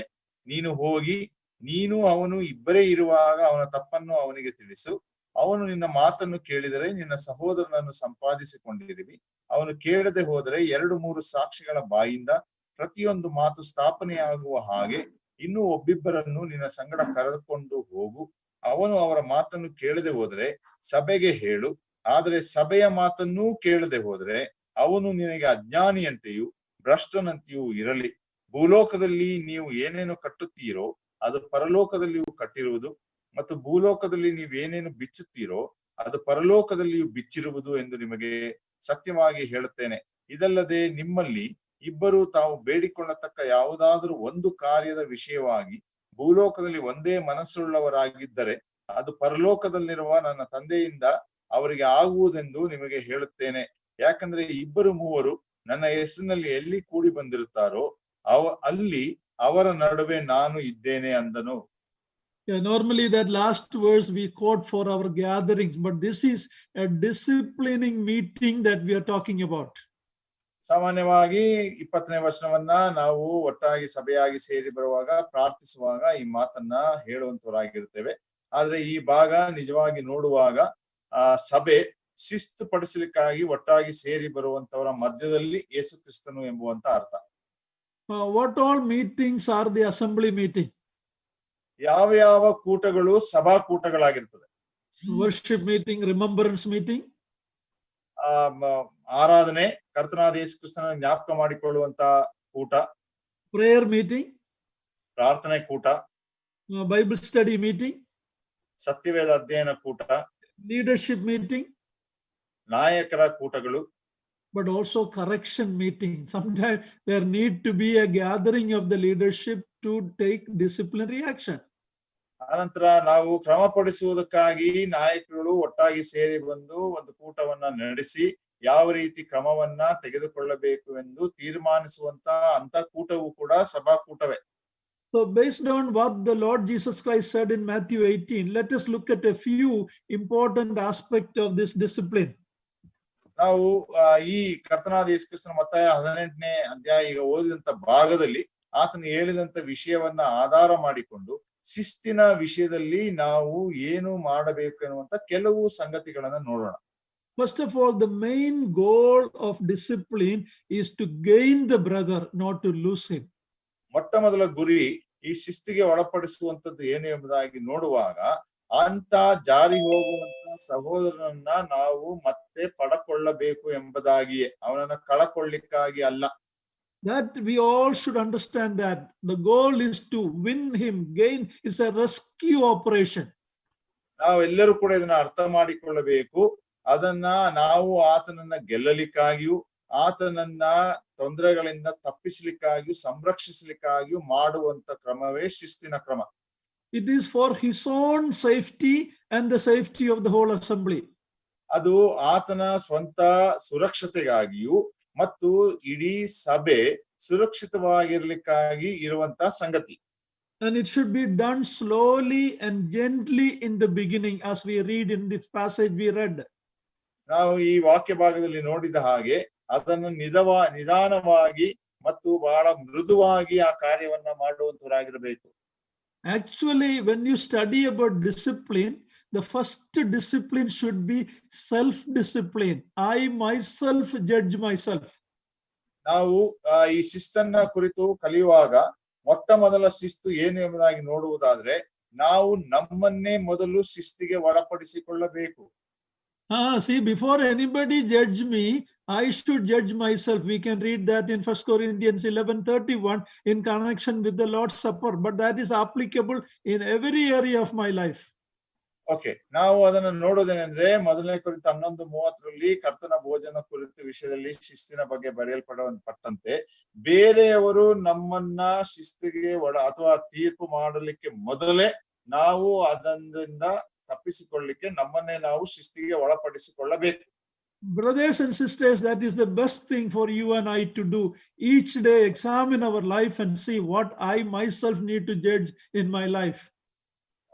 ನೀನು ಹೋಗಿ ನೀನು ಅವನು ಇಬ್ಬರೇ ಇರುವಾಗ ಅವನ ತಪ್ಪನ್ನು ಅವನಿಗೆ ತಿಳಿಸು. ಅವನು ನಿನ್ನ ಮಾತನ್ನು ಕೇಳಿದರೆ ನಿನ್ನ ಸಹೋದರನನ್ನು ಸಂಪಾದಿಸಿಕೊಂಡಿರುವಿ. ಅವನು ಕೇಳದೆ ಹೋದರೆ 2-3 ಸಾಕ್ಷಿಗಳ ಬಾಯಿಂದ ಪ್ರತಿಯೊಂದು ಮಾತು ಸ್ಥಾಪನೆಯಾಗುವ ಹಾಗೆ ಇನ್ನೂ ಒಬ್ಬಿಬ್ಬರನ್ನು ನಿನ್ನ ಸಂಗಡ ಕರೆದುಕೊಂಡು ಹೋಗು. ಅವನು ಅವರ ಮಾತನ್ನು ಕೇಳದೆ ಹೋದರೆ ಸಭೆಗೆ ಹೇಳು. ಆದರೆ ಸಭೆಯ ಮಾತನ್ನೂ ಕೇಳದೆ ಹೋದರೆ ಅವನು ನಿನಗೆ ಅಜ್ಞಾನಿಯಂತೆಯೂ ಭ್ರಷ್ಟನಂತೆಯೂ ಇರಲಿ. ಭೂಲೋಕದಲ್ಲಿ ನೀವು ಏನೇನು ಕಟ್ಟುತ್ತೀರೋ ಅದು ಪರಲೋಕದಲ್ಲಿಯೂ ಕಟ್ಟಿರುವುದು, ಮತ್ತು ಭೂಲೋಕದಲ್ಲಿ ನೀವೇನೇನು ಬಿಚ್ಚುತ್ತೀರೋ ಅದು ಪರಲೋಕದಲ್ಲಿಯೂ ಬಿಚ್ಚಿರುವುದು ಎಂದು ನಿಮಗೆ ಸತ್ಯವಾಗಿ ಹೇಳುತ್ತೇನೆ. ಇದಲ್ಲದೆ ನಿಮ್ಮಲ್ಲಿ ಇಬ್ಬರು ತಾವು ಬೇಡಿಕೊಳ್ಳತಕ್ಕ ಯಾವುದಾದರೂ ಒಂದು ಕಾರ್ಯದ ವಿಷಯವಾಗಿ ಭೂಲೋಕದಲ್ಲಿ ಒಂದೇ ಮನಸ್ಸುಳ್ಳವರಾಗಿದ್ದರೆ ಅದು ಪರಲೋಕದಲ್ಲಿರುವ ನನ್ನ ತಂದೆಯಿಂದ ಅವರಿಗೆ ಆಗುವುದೆಂದು ನಿಮಗೆ ಹೇಳುತ್ತೇನೆ. ಯಾಕಂದ್ರೆ 2-3 ನನ್ನ ಹೆಸರಿನಲ್ಲಿ ಎಲ್ಲಿ ಕೂಡಿ ಬಂದಿರುತ್ತಾರೋ ಅಲ್ಲಿ ಅವರ ನಡುವೆ ನಾನು ಇದ್ದೇನೆ ಅಂದನು. Normally that last verse we quote for our gatherings, but this is a disciplining meeting that we are talking about. ಸಾಮಾನ್ಯವಾಗಿ 20ನೇ ವಚನವನ್ನ ನಾವು ಒಟ್ಟಾಗಿ ಸಭೆಯಾಗಿ ಸೇರಿ ಬರುವಾಗ ಪ್ರಾರ್ಥಿಸುವಾಗ ಈ ಮಾತನ್ನ ಹೇಳುವಂತವರಾಗಿರ್ತೇವೆ. ಆದ್ರೆ ಈ ಭಾಗ ನಿಜವಾಗಿ ನೋಡುವಾಗ ಸಭೆ ಶಿಸ್ತು ಪಡಿಸಲಿಕ್ಕಾಗಿ ಒಟ್ಟಾಗಿ ಸೇರಿ ಬರುವಂತವರ ಮಧ್ಯದಲ್ಲಿ ಯೇಸು ಕ್ರಿಸ್ತನು ಎಂಬುವಂತ ಅರ್ಥ. What all meetings are the assembly meeting? ಯಾವ ಕೂಟಗಳು ಸಭಾ ಕೂಟಗಳಾಗಿರ್ತದೆ. Worship meeting, remembrance meeting, ಆರಾಧನೆ, ಕರ್ತನಾದ ಯೇಸು ಕ್ರಿಸ್ತನ ಜ್ಞಾಪಕ ಮಾಡಿಕೊಳ್ಳುವಂತ ಕೂಟ, prayer meeting, ಪ್ರಾರ್ಥನೆ ಕೂಟ, Bible study meeting, ಸತ್ಯವೇದ ಅಧ್ಯಯನ ಕೂಟ, leadership meeting, ನಾಯಕರ ಕೂಟಗಳು, but also correction meeting. Sometimes there need to be a gathering of the leadership to take disciplinary action. ಅನಂತರ ನಾವು ಕ್ರಮಪಡಿಸುವುದಕ್ಕಾಗಿ ನಾಯಕರು ಒಟ್ಟಾಗಿ ಸೇರಿ ಬಂದು ಒಂದು ಕೂಟವನ್ನ ನಡೆಸಿ ಯಾವ ರೀತಿ ಕ್ರಮವನ್ನ ತೆಗೆದುಕೊಳ್ಳಬೇಕು ಎಂದು ತೀರ್ಮಾನಿಸುವಂತ ಅಂತ ಕೂಟವು ಕೂಡ ಸಭಾ ಕೂಟವೇ. So based on what the Lord Jesus Christ said in Matthew 18, let us look at a few important aspects of this discipline. ನಾವು ಈ ಕರ್ತನಾದ ಯೇಸು ಕ್ರಿಸ್ತನ ಮತ್ತಾಯ 18ನೇ ಅಧ್ಯಾಯ ಈಗ ಓದಿದಂತ ಭಾಗದಲ್ಲಿ ಆತನು ಹೇಳಿದಂತ ವಿಷಯವನ್ನ ಆಧಾರ ಮಾಡಿಕೊಂಡು ಶಿಸ್ತಿನ ವಿಷಯದಲ್ಲಿ ನಾವು ಏನು ಮಾಡಬೇಕು ಎನ್ನುವಂತ ಕೆಲವು ಸಂಗತಿಗಳನ್ನ ನೋಡೋಣ. First of all, the main goal of discipline is to gain the brother, not to lose him. ಮೊಟ್ಟ ಮೊದಲ ಗುರಿ ಈ ಶಿಸ್ತಿಗೆ ಒಳಪಡಿಸುವಂತದ್ದು ಏನು ಎಂಬುದಾಗಿ ನೋಡುವಾಗ ಅಂತ ಜಾರಿ ಹೋಗುವಂತ ಸಹೋದರನನ್ನ ನಾವು ಮತ್ತೆ ಪಡಕೊಳ್ಳಬೇಕು ಎಂಬುದಾಗಿಯೇ, ಅವನನ್ನ ಕಳಕೊಳ್ಳಿಕ್ಕಾಗಿ ಅಲ್ಲ. That we all should understand that the goal is to win him, gain. It's a rescue operation. ನಾವೆಲ್ಲರೂ ಕೂಡ ಇದನ್ನ ಅರ್ಥ ಮಾಡಿಕೊಳ್ಳಬೇಕು. ಅದನ್ನ ನಾವು ಆತನನ್ನ ಗೆಲ್ಲಲಿಕ್ಕಾಗಿಯೂ ಆತನನ್ನ ತೊಂದರೆಗಳಿಂದ ತಪ್ಪಿಸಲಿಕ್ಕಾಗಿಯೂ ಸಂರಕ್ಷಿಸಲಿಕ್ಕಾಗಿಯೂ ಮಾಡುವಂತ ಕ್ರಮವೇ ಶಿಸ್ತಿನ ಕ್ರಮ. It is for his own safety and the safety of the whole assembly. ಅದು ಆತನ ಸ್ವಂತ ಸುರಕ್ಷತೆಗಾಗಿಯೂ ಮತ್ತು ಇಡೀ ಸಭೆ ಸುರಕ್ಷಿತವಾಗಿರ್ಲಿಕ್ಕಾಗಿ ಇರುವಂತ ಸಂಗತಿ. And it should be done slowly and gently in the beginning, as we read in this passage we read. ನಾವು ಈ ವಾಕ್ಯ ಭಾಗದಲ್ಲಿ ನೋಡಿದ ಹಾಗೆ ಅದನ್ನು ನಿಧಾನವಾಗಿ ಮತ್ತು ಬಹಳ ಮೃದುವಾಗಿ ಆ ಕಾರ್ಯವನ್ನ ಮಾಡುವಂತವರಾಗಿರಬೇಕು. Actually, when you study about discipline, the first discipline should be self-discipline. I myself judge myself. ನಾವು ಈ ಶಿಸ್ತನ್ನ ಕುರಿತು ಕಲಿಯುವಾಗ ಮೊಟ್ಟ ಮೊದಲ ಶಿಸ್ತು ಏನು ಎಂಬುದಾಗಿ ನೋಡುವುದಾದ್ರೆ ನಾವು ನಮ್ಮನ್ನೇ ಮೊದಲು ಶಿಸ್ತಿಗೆ ಒಳಪಡಿಸಿಕೊಳ್ಳಬೇಕು. See, before anybody judge me, I should judge myself. We can read that in 1 Corinthians 11:31 in connection with the Lord's Supper, but that is applicable in every area of my life. Okay, ನಾವು ಅದನ್ನು ನೋಡೋದೇನೆಂದ್ರೆ 1 ಕೊರಿಂಥ 11:30 ಕರ್ತನ ಭೋಜನ ಕುರಿತ ವಿಷಯದಲ್ಲಿ ಶಿಸ್ತಿನ ಬಗ್ಗೆ ಬರೆಯಲ್ಪಟ್ಟಂತೆ ಬೇರೆಯವರು ನಮ್ಮನ್ನ ಶಿಸ್ತಿಗೆ ಅಥವಾ ತೀರ್ಪು ಮಾಡಲಿಕ್ಕೆ ಮೊದಲೇ ನಾವು ಅದರಿಂದ ತಪ್ಪಿಸಿಕೊಳ್ಳಲಿಕ್ಕೆ ನಮ್ಮನ್ನೇ ನಾವು ಶಿಸ್ತಿಗೆ ಒಳಪಡಿಸಿಕೊಳ್ಳಬೇಕು. Brothers and sisters, that is the best thing for you and I to do. Each day examine our life and see what I myself need to judge in my life.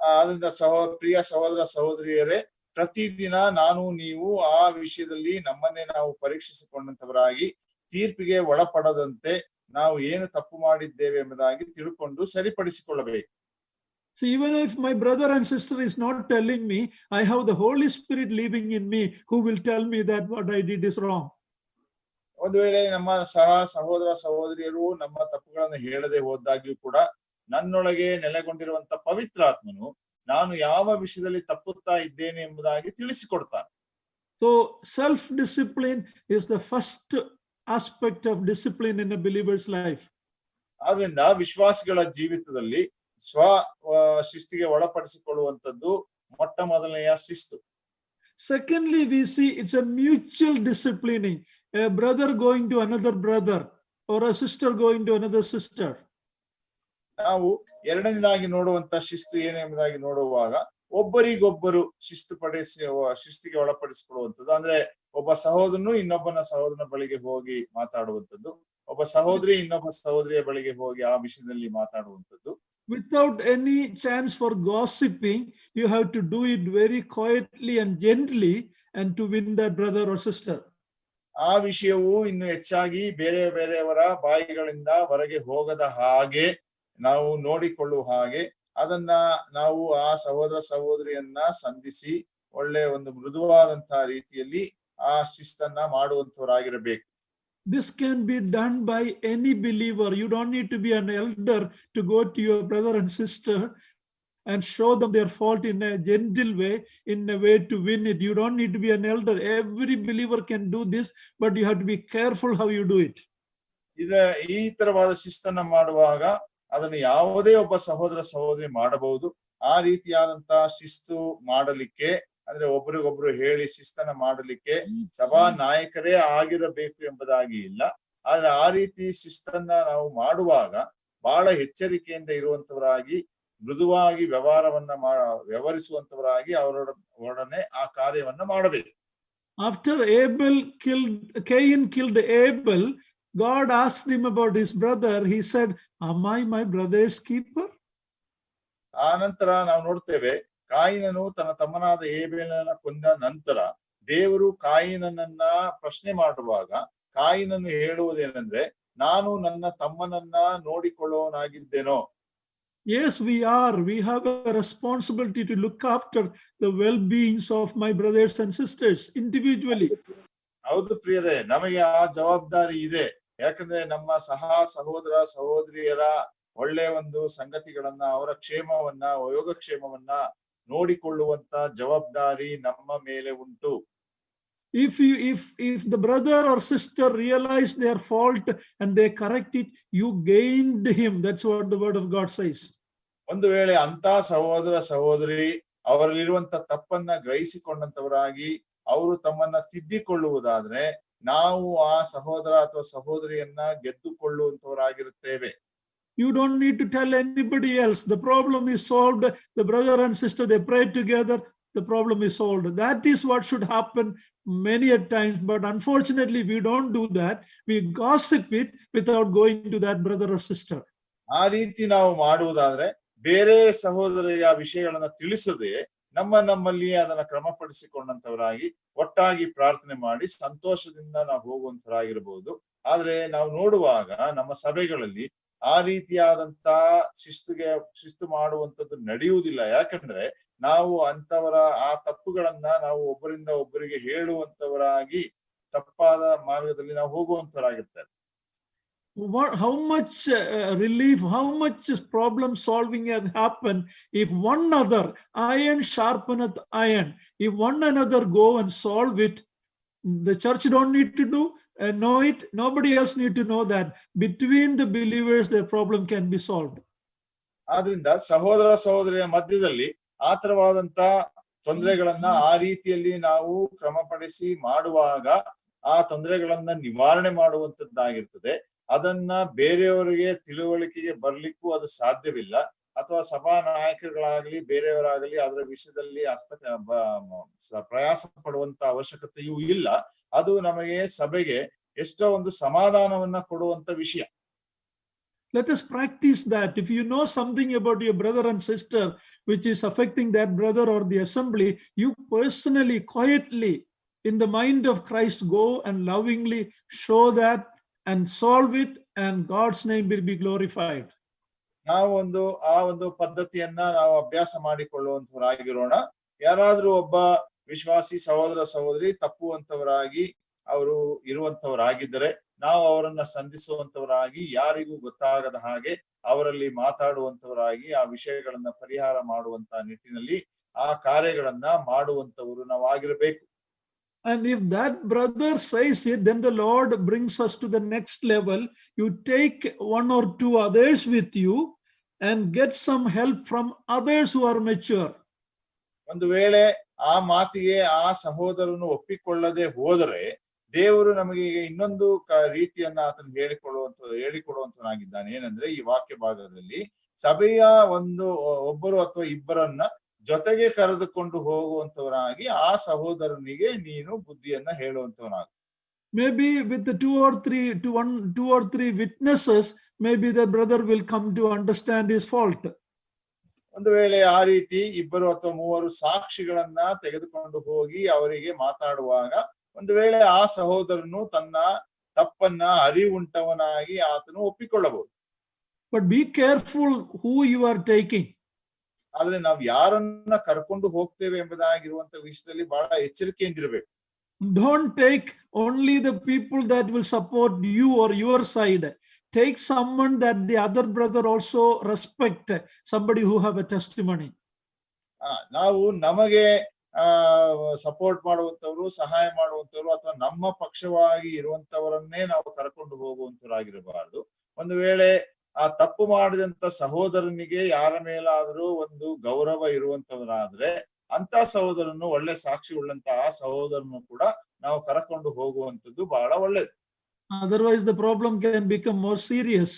ಅದರಿಂದ ಪ್ರಿಯ ಸಹೋದರ ಸಹೋದರಿಯರೇ, ಪ್ರತಿದಿನ ನಾನು ನೀವು ಆ ವಿಷಯದಲ್ಲಿ ನಮ್ಮನ್ನೇ ನಾವು ಪರೀಕ್ಷಿಸಿಕೊಂಡಂತವರಾಗಿ ತೀರ್ಪಿಗೆ ಒಳಪಡದಂತೆ ನಾವು ಏನು ತಪ್ಪು ಮಾಡಿದ್ದೇವೆ ಎಂಬುದಾಗಿ ತಿಳ್ಕೊಂಡು ಸರಿಪಡಿಸಿಕೊಳ್ಳಬೇಕು. So even if my brother and sister is not telling me, I have the Holy Spirit living in me who will tell me that what I did is wrong. ಒಂದು ವೇಳೆ ನಮ್ಮ ಸಹೋದರ ಸಹೋದರಿಯರು ನಮ್ಮ ತಪ್ಪುಗಳನ್ನು ಹೇಳದೆ ಹೋದಾಗ್ಯೂ ಕೂಡ ನನ್ನೊಳಗೆ ನೆಲೆಗೊಂಡಿರುವಂತ ಪವಿತ್ರಾತ್ಮನು ನಾನು ಯಾವ ವಿಷಯದಲ್ಲಿ ತಪ್ಪುತ್ತಾ ಇದ್ದೇನೆ ಎಂಬುದಾಗಿ ತಿಳಿಸಿಕೊಡ್ತಾನೆ. So self-discipline is the first aspect of discipline in a believer's life. ಆದ್ರಿಂದ ವಿಶ್ವಾಸಿಗಳ ಜೀವಿತದಲ್ಲಿ ಶಿಸ್ತಿಗೆ ಒಳಪಡಿಸಿಕೊಳ್ಳುವಂತದ್ದು ಮೊಟ್ಟ ಮೊದಲನೆಯ ಶಿಸ್ತು. Secondly, we see it's a mutual disciplining. A brother going to another brother or a sister going to another sister. ನಾವು ಎರಡನೇದಾಗಿ ನೋಡುವಂತ ಶಿಸ್ತು ಏನು ಎಂಬುದಾಗಿ ನೋಡುವಾಗ ಒಬ್ಬರಿಗೊಬ್ಬರು ಶಿಸ್ತಿಗೆ ಒಳಪಡಿಸಿಕೊಳ್ಳುವಂಥದ್ದು. ಅಂದ್ರೆ ಒಬ್ಬ ಸಹೋದರನು ಇನ್ನೊಬ್ಬನ ಸಹೋದರನ ಬಳಿಗೆ ಹೋಗಿ ಮಾತಾಡುವಂಥದ್ದು, ಒಬ್ಬ ಸಹೋದರಿ ಇನ್ನೊಬ್ಬ ಸಹೋದರಿಯ ಬಳಿಗೆ ಹೋಗಿ ಆ ವಿಷಯದಲ್ಲಿ ಮಾತಾಡುವಂಥದ್ದು. Without any chance for gossiping, you have to do it very quietly and gently and to win that brother or sister. ಆ ವಿಷಯವು ಇನ್ನು ಹೆಚ್ಚಾಗಿ ಬೇರೆಯವರ ಬಾಯಿಗಳಿಂದ ಹೊರಗೆ ಹೋಗದ ಹಾಗೆ ನಾವು ನೋಡಿಕೊಳ್ಳುವ ಹಾಗೆ ಅದನ್ನ ನಾವು ಆ ಸಹೋದರ ಸಹೋದರಿಯನ್ನ ಸಂಧಿಸಿ ಒಳ್ಳೆ ಒಂದು ಮೃದುವಾದಂತಹ ರೀತಿಯಲ್ಲಿ ಆ ಶಿಸ್ತನ್ನ ಮಾಡುವಂತವರಾಗಿರಬೇಕು. This can be done by any believer. You don't need to be an elder to go to your brother and sister and show them their fault in a gentle way, in a way to win it. You don't need to be an elder. Every believer can do this, but you have to be careful how you do it. ಈ ತರವಾದ ಶಿಸ್ತನ್ನ ಮಾಡುವಾಗ ಅದನ್ನು ಯಾವುದೇ ಒಬ್ಬ ಸಹೋದರ ಸಹೋದರಿ ಮಾಡಬಹುದು. ಆ ರೀತಿಯಾದಂತಹ ಶಿಸ್ತು ಮಾಡಲಿಕ್ಕೆ ಅಂದ್ರೆ ಒಬ್ರಿಗೊಬ್ರು ಹೇಳಿ ಶಿಸ್ತನ್ನ ಮಾಡಲಿಕ್ಕೆ ಸಭಾ ನಾಯಕರೇ ಆಗಿರಬೇಕು ಎಂಬುದಾಗಿ ಇಲ್ಲ. ಆದ್ರೆ ಆ ರೀತಿ ಶಿಸ್ತನ್ನ ನಾವು ಮಾಡುವಾಗ ಬಹಳ ಎಚ್ಚರಿಕೆಯಿಂದ ಇರುವಂತವರಾಗಿ ಮೃದುವಾಗಿ ವ್ಯವಹರಿಸುವಂತವರಾಗಿ ಅವರೊಡನೆ ಆ ಕಾರ್ಯವನ್ನ ಮಾಡಬೇಕು. After Cain killed Abel, God asked him about his brother. He said, "Am I my brother's keeper?" ಆ ನಂತರ ನಾವು ನೋಡ್ತೇವೆ, ಕಾಯಿನನು ತನ್ನ ತಮ್ಮನಾದ ಏಬೇಲನ ಕೊಂದ ನಂತರ ದೇವರು ಕಾಯಿನನ್ನ ಪ್ರಶ್ನೆ ಮಾಡುವಾಗ ಕಾಯಿನನ್ನು ಹೇಳುವುದೇನೆಂದ್ರೆ, ನಾನು ನನ್ನ ತಮ್ಮನನ್ನ ನೋಡಿಕೊಳ್ಳುವನಾಗಿದ್ದೇನೋ. Yes, we are. We have a responsibility to look after the well-beings of my brothers and sisters individually. ಹೌದು ಪ್ರಿಯರೇ, ನಮಗೆ ಆ ಜವಾಬ್ದಾರಿ ಇದೆ. ಯಾಕಂದ್ರೆ ನಮ್ಮ ಸಹೋದರ ಸಹೋದರಿಯರ ಒಳ್ಳೆ ಒಂದು ಸಂಗತಿಗಳನ್ನ, ಅವರ ಕ್ಷೇಮವನ್ನ, ಯೋಗಕ್ಷೇಮವನ್ನ ನೋಡಿಕೊಳ್ಳುವಂತ ಜವಾಬ್ದಾರಿ ನಮ್ಮ ಮೇಲೆ ಉಂಟು. If the brother or sister realize their fault and they correct it, you gained him. That's what the word of God says. ಒಂದು ವೇಳೆ ಅಂತ ಸಹೋದರ ಸಹೋದರಿ ಅವರಲ್ಲಿರುವಂತ ತಪ್ಪನ್ನ ಗ್ರಹಿಸಿಕೊಂಡಂತವರಾಗಿ ಅವರು ತಮ್ಮನ್ನ ತಿದ್ದಿಕೊಳ್ಳುವುದಾದ್ರೆ ನಾವು ಆ ಸಹೋದರ ಅಥವಾ ಸಹೋದರಿಯನ್ನ ಗೆದ್ದುಕೊಳ್ಳುವಂತವರಾಗಿರುತ್ತೇವೆ. You don't need to tell anybody else. The problem is solved. The brother and sister, they prayed together. The problem is solved. That is what should happen many a times. But unfortunately, we don't do that. We gossip it without going to that brother or sister. ಆ ರೀತಿ ನಾವು ಮಾಡುವುದಾದ್ರೆ ಬೇರೆ ಸಹೋದರಿಯ ವಿಷಯಗಳನ್ನ ತಿಳಿಸದೆ ನಮ್ಮಲ್ಲಿ ಅದನ್ನ ಕ್ರಮಪಡಿಸಿಕೊಂಡಂತವರಾಗಿ ಒಟ್ಟಾಗಿ ಪ್ರಾರ್ಥನೆ ಮಾಡಿ ಸಂತೋಷದಿಂದ ನಾವು ಹೋಗುವಂತವರಾಗಿರ್ಬಹುದು. ಆದ್ರೆ ನಾವು ನೋಡುವಾಗ ನಮ್ಮ ಸಭೆಗಳಲ್ಲಿ ಆ ರೀತಿಯಾದಂತ ಶಿಸ್ತು ಮಾಡುವಂತದ್ದು ನಡೆಯುವುದಿಲ್ಲ. ಯಾಕಂದ್ರೆ ನಾವು ಅಂತವರ ಆ ತಪ್ಪುಗಳನ್ನ ನಾವು ಒಬ್ಬರಿಂದ ಒಬ್ಬರಿಗೆ ಹೇಳುವಂತವರಾಗಿ ತಪ್ಪಾದ ಮಾರ್ಗದಲ್ಲಿ ನಾವು ಹೋಗುವಂತವರಾಗಿರ್ತೇವೆ. How much relief, how much problem solving can happen if one another, iron sharpeneth iron, if one another go and solve it. The church don't need to know it, nobody else need to know that. Between the believers the problem can be solved. ಆದ್ರಿಂದ ಸಹೋದರ ಸಹೋದರಿಯ ಮಧ್ಯದಲ್ಲಿ ಆ ತರವಾದಂತ ತೊಂದರೆಗಳನ್ನ ಆ ರೀತಿಯಲ್ಲಿ ನಾವು ಕ್ರಮಪಡಿಸಿ ಮಾಡುವಾಗ ಆ ತೊಂದರೆಗಳನ್ನ ನಿವಾರಣೆ ಮಾಡುವಂತದ್ದಾಗಿರ್ತದೆ. ಅದನ್ನ ಬೇರೆಯವರಿಗೆ ತಿಳುವಳಿಕೆಗೆ ಬರ್ಲಿಕ್ಕೂ ಅದು ಸಾಧ್ಯವಿಲ್ಲ. ಅಥವಾ ಸಭಾ ನಾಯಕರುಗಳಾಗಲಿ ಬೇರೆಯವರಾಗಲಿ ಅದರ ವಿಷಯದಲ್ಲಿ ಪ್ರಯಾಸ ಪಡುವಂತ ಅವಶ್ಯಕತೆಯೂ ಇಲ್ಲ. ಅದು ನಮಗೆ ಸಭೆಗೆ ಎಷ್ಟೋ ಒಂದು ಸಮಾಧಾನವನ್ನ ಕೊಡುವಂತ ವಿಷಯ. Let us practice that. If you know something about your brother and sister which is affecting that brother or the assembly, you personally, quietly, in the mind of Christ, go and lovingly show that and solve it, and God's name will be glorified. ನಾವು ಆ ಒಂದು ಪದ್ಧತಿಯನ್ನ ನಾವು ಅಭ್ಯಾಸ ಮಾಡಿಕೊಳ್ಳುವಂತವರಾಗಿರೋಣ. ಯಾರಾದ್ರೂ ಒಬ್ಬ ವಿಶ್ವಾಸಿ ಸಹೋದರ ಸಹೋದರಿ ತಪ್ಪುವಂತವರಾಗಿ ಅವರು ಇರುವಂತವರಾಗಿದ್ದರೆ ನಾವು ಅವರನ್ನ ಸಂಧಿಸುವಂತವರಾಗಿ, ಯಾರಿಗೂ ಗೊತ್ತಾಗದ ಹಾಗೆ ಅವರಲ್ಲಿ ಮಾತಾಡುವಂತವರಾಗಿ ಆ ವಿಷಯಗಳನ್ನ ಪರಿಹಾರ ಮಾಡುವಂತ ನಿಟ್ಟಿನಲ್ಲಿ ಆ ಕಾರ್ಯಗಳನ್ನ ಮಾಡುವಂತವರು ನಾವು ಆಗಿರಬೇಕು. And if that brother says it, then the Lord brings us to the next level. You take one or two others with you and get some help from others who are mature. ಒಂದು ವೇಳೆ ಆ ಮಾತಿಗೆ ಆ ಸಹೋದರನು ಒಪ್ಪಿಕೊಳ್ಳದೆ ಹೋದರೆ ದೇವರು ನಮಗೆ ಈಗ ಇನ್ನೊಂದು ರೀತಿಯನ್ನ ಆತನು ಹೇಳಿಕೊಡುವಂತನಾಗಿದ್ದಾನೆ. ಏನಂದ್ರೆ ಈ ವಾಕ್ಯ ಭಾಗದಲ್ಲಿ ಸಭೆಯ ಒಬ್ಬರು ಅಥವಾ ಇಬ್ಬರನ್ನ ಜೊತೆಗೆ ಕರೆದುಕೊಂಡು ಹೋಗುವಂತವರಾಗಿ ಆ ಸಹೋದರನಿಗೆ ನೀನು ಬುದ್ಧಿಯನ್ನ ಹೇಳುವಂತವನಾಗ. Maybe with the two or three witnesses, maybe the brother will come to understand his fault. ಒಂದು ವೇಳೆ ಆ ರೀತಿ ಇಬ್ಬರು ಅಥವಾ ಮೂವರು ಸಾಕ್ಷಿಗಳನ್ನ ತೆಗೆದುಕೊಂಡು ಹೋಗಿ ಅವರಿಗೆ ಮಾತಾಡುವಾಗ ಒಂದು ವೇಳೆ ಆ ಸಹೋದರನು ತನ್ನ ತಪ್ಪನ್ನ ಅರಿವುಂಟವನಾಗಿ ಆತನು ಒಪ್ಪಿಕೊಳ್ಳಬಹುದು. But be careful who you are taking. ಆದ್ರೆ ನಾವು ಯಾರನ್ನ ಕರ್ಕೊಂಡು ಹೋಗ್ತೇವೆ ಎಂಬುದಾಗಿರುವಂತ ವಿಷಯದಲ್ಲಿ ಬಹಳ ಎಚ್ಚರಿಕೆಯಿಂದಿರಬೇಕು. Don't take only the people that will support you or your side. Take someone that the other brother also respect, somebody who have a testimony. ನಾವು ನಮಗೆ support ಮಾಡುವಂತವರು, ಸಹಾಯ ಮಾಡುವಂತವರು ಅಥವಾ ನಮ್ಮ ಪಕ್ಷವಾಗಿ ಇರುವಂತವರನ್ನೇ ನಾವು ಕರ್ಕೊಂಡು ಹೋಗುವಂತವರಾಗಿರಬಾರದು. ಒಂದು ವೇಳೆ ಆ ತಪ್ಪು ಮಾಡಿದಂತ ಸಹೋದರನಿಗೆ ಯಾರ ಮೇಲಾದ್ರೂ ಒಂದು ಗೌರವ ಇರುವಂತವರಾದ್ರೆ ಅಂತ ಸಹೋದರನು ಒಳ್ಳೆ ಸಾಕ್ಷಿ ಉಳ್ಳಂತ ಆ ಸಹೋದರನು ಕೂಡ ನಾವು ಕರ್ಕೊಂಡು ಹೋಗುವಂತದ್ದು ಬಹಳ ಒಳ್ಳೇದು. Otherwise the problem can become more serious.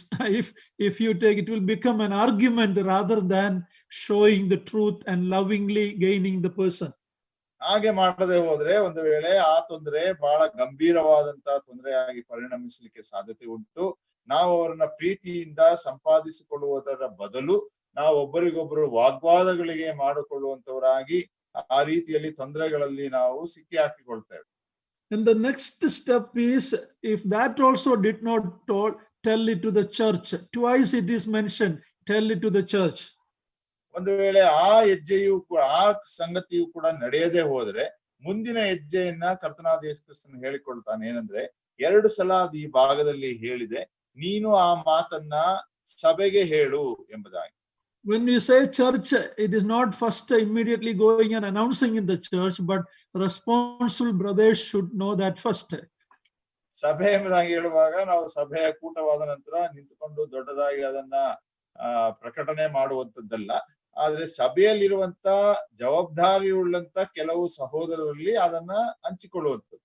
If you take, it will become an argument rather than showing the truth and lovingly gaining the person. ಹಾಗೆ ಮಾಡದೆ ಹೋದ್ರೆ ಒಂದು ವೇಳೆ ಆ ತೊಂದರೆ ಬಹಳ ಗಂಭೀರವಾದಂತ ತೊಂದರೆಯಾಗಿ ಪರಿಣಮಿಸಲಿಕ್ಕೆ ಸಾಧ್ಯತೆ ಉಂಟು. ನಾವು ಅವರನ್ನ ಪ್ರೀತಿಯಿಂದ ಸಂಪಾದಿಸಿಕೊಳ್ಳುವುದರ ಬದಲು ನಾವು ಒಬ್ಬರಿಗೊಬ್ಬರು ವಾಗ್ವಾದಗಳಿಗೆ ಮಾಡಿಕೊಳ್ಳುವಂತವರಾಗಿ ಆ ರೀತಿಯಲ್ಲಿ ತೊಂದರೆಗಳಲ್ಲಿ ನಾವು ಸಿಕ್ಕಿ ಹಾಕಿಕೊಳ್ತೇವೆ. And the next step is, if that also did not tell it to the church. Twice it is mentioned, tell it to the church. ಒಂದು ವೇಳೆ ಆ ಹೆಜ್ಜೆಯು ಆ ಸಂಗತಿಯು ಕೂಡ ನಡೆಯದೆ ಹೋದ್ರೆ ಮುಂದಿನ ಹೆಜ್ಜೆಯನ್ನ ಕರ್ತನಾದ ಯೇಸು ಕ್ರಿಸ್ತನು ಹೇಳಿಕೊಳ್ತಾನೆ. ಏನಂದ್ರೆ 2 ಸಲ ಈ ಭಾಗದಲ್ಲಿ ಹೇಳಿದೆ, ನೀನು ಆ ಮಾತನ್ನ ಸಭೆಗೆ ಹೇಳು ಎಂಬುದಾಗಿ. When we say church, it is not first immediately going and announcing in the church, but responsible brothers should know that first. ಸಭೆ ಎಂಬುದಾಗಿ ಹೇಳುವಾಗ ನಾವು ಸಭೆಯ ಕೂಟವಾದ ನಂತರ ನಿಂತುಕೊಂಡು ದೊಡ್ಡದಾಗಿ ಅದನ್ನ ಪ್ರಕಟಣೆ ಮಾಡುವಂತದ್ದಲ್ಲ. ಆದ್ರೆ ಸಭೆಯಲ್ಲಿರುವಂತ ಜವಾಬ್ದಾರಿಯುಳ್ಳಂತ ಕೆಲವು ಸಹೋದರರಲ್ಲಿ ಅದನ್ನ ಹಂಚಿಕೊಳ್ಳುವಂಥದ್ದು.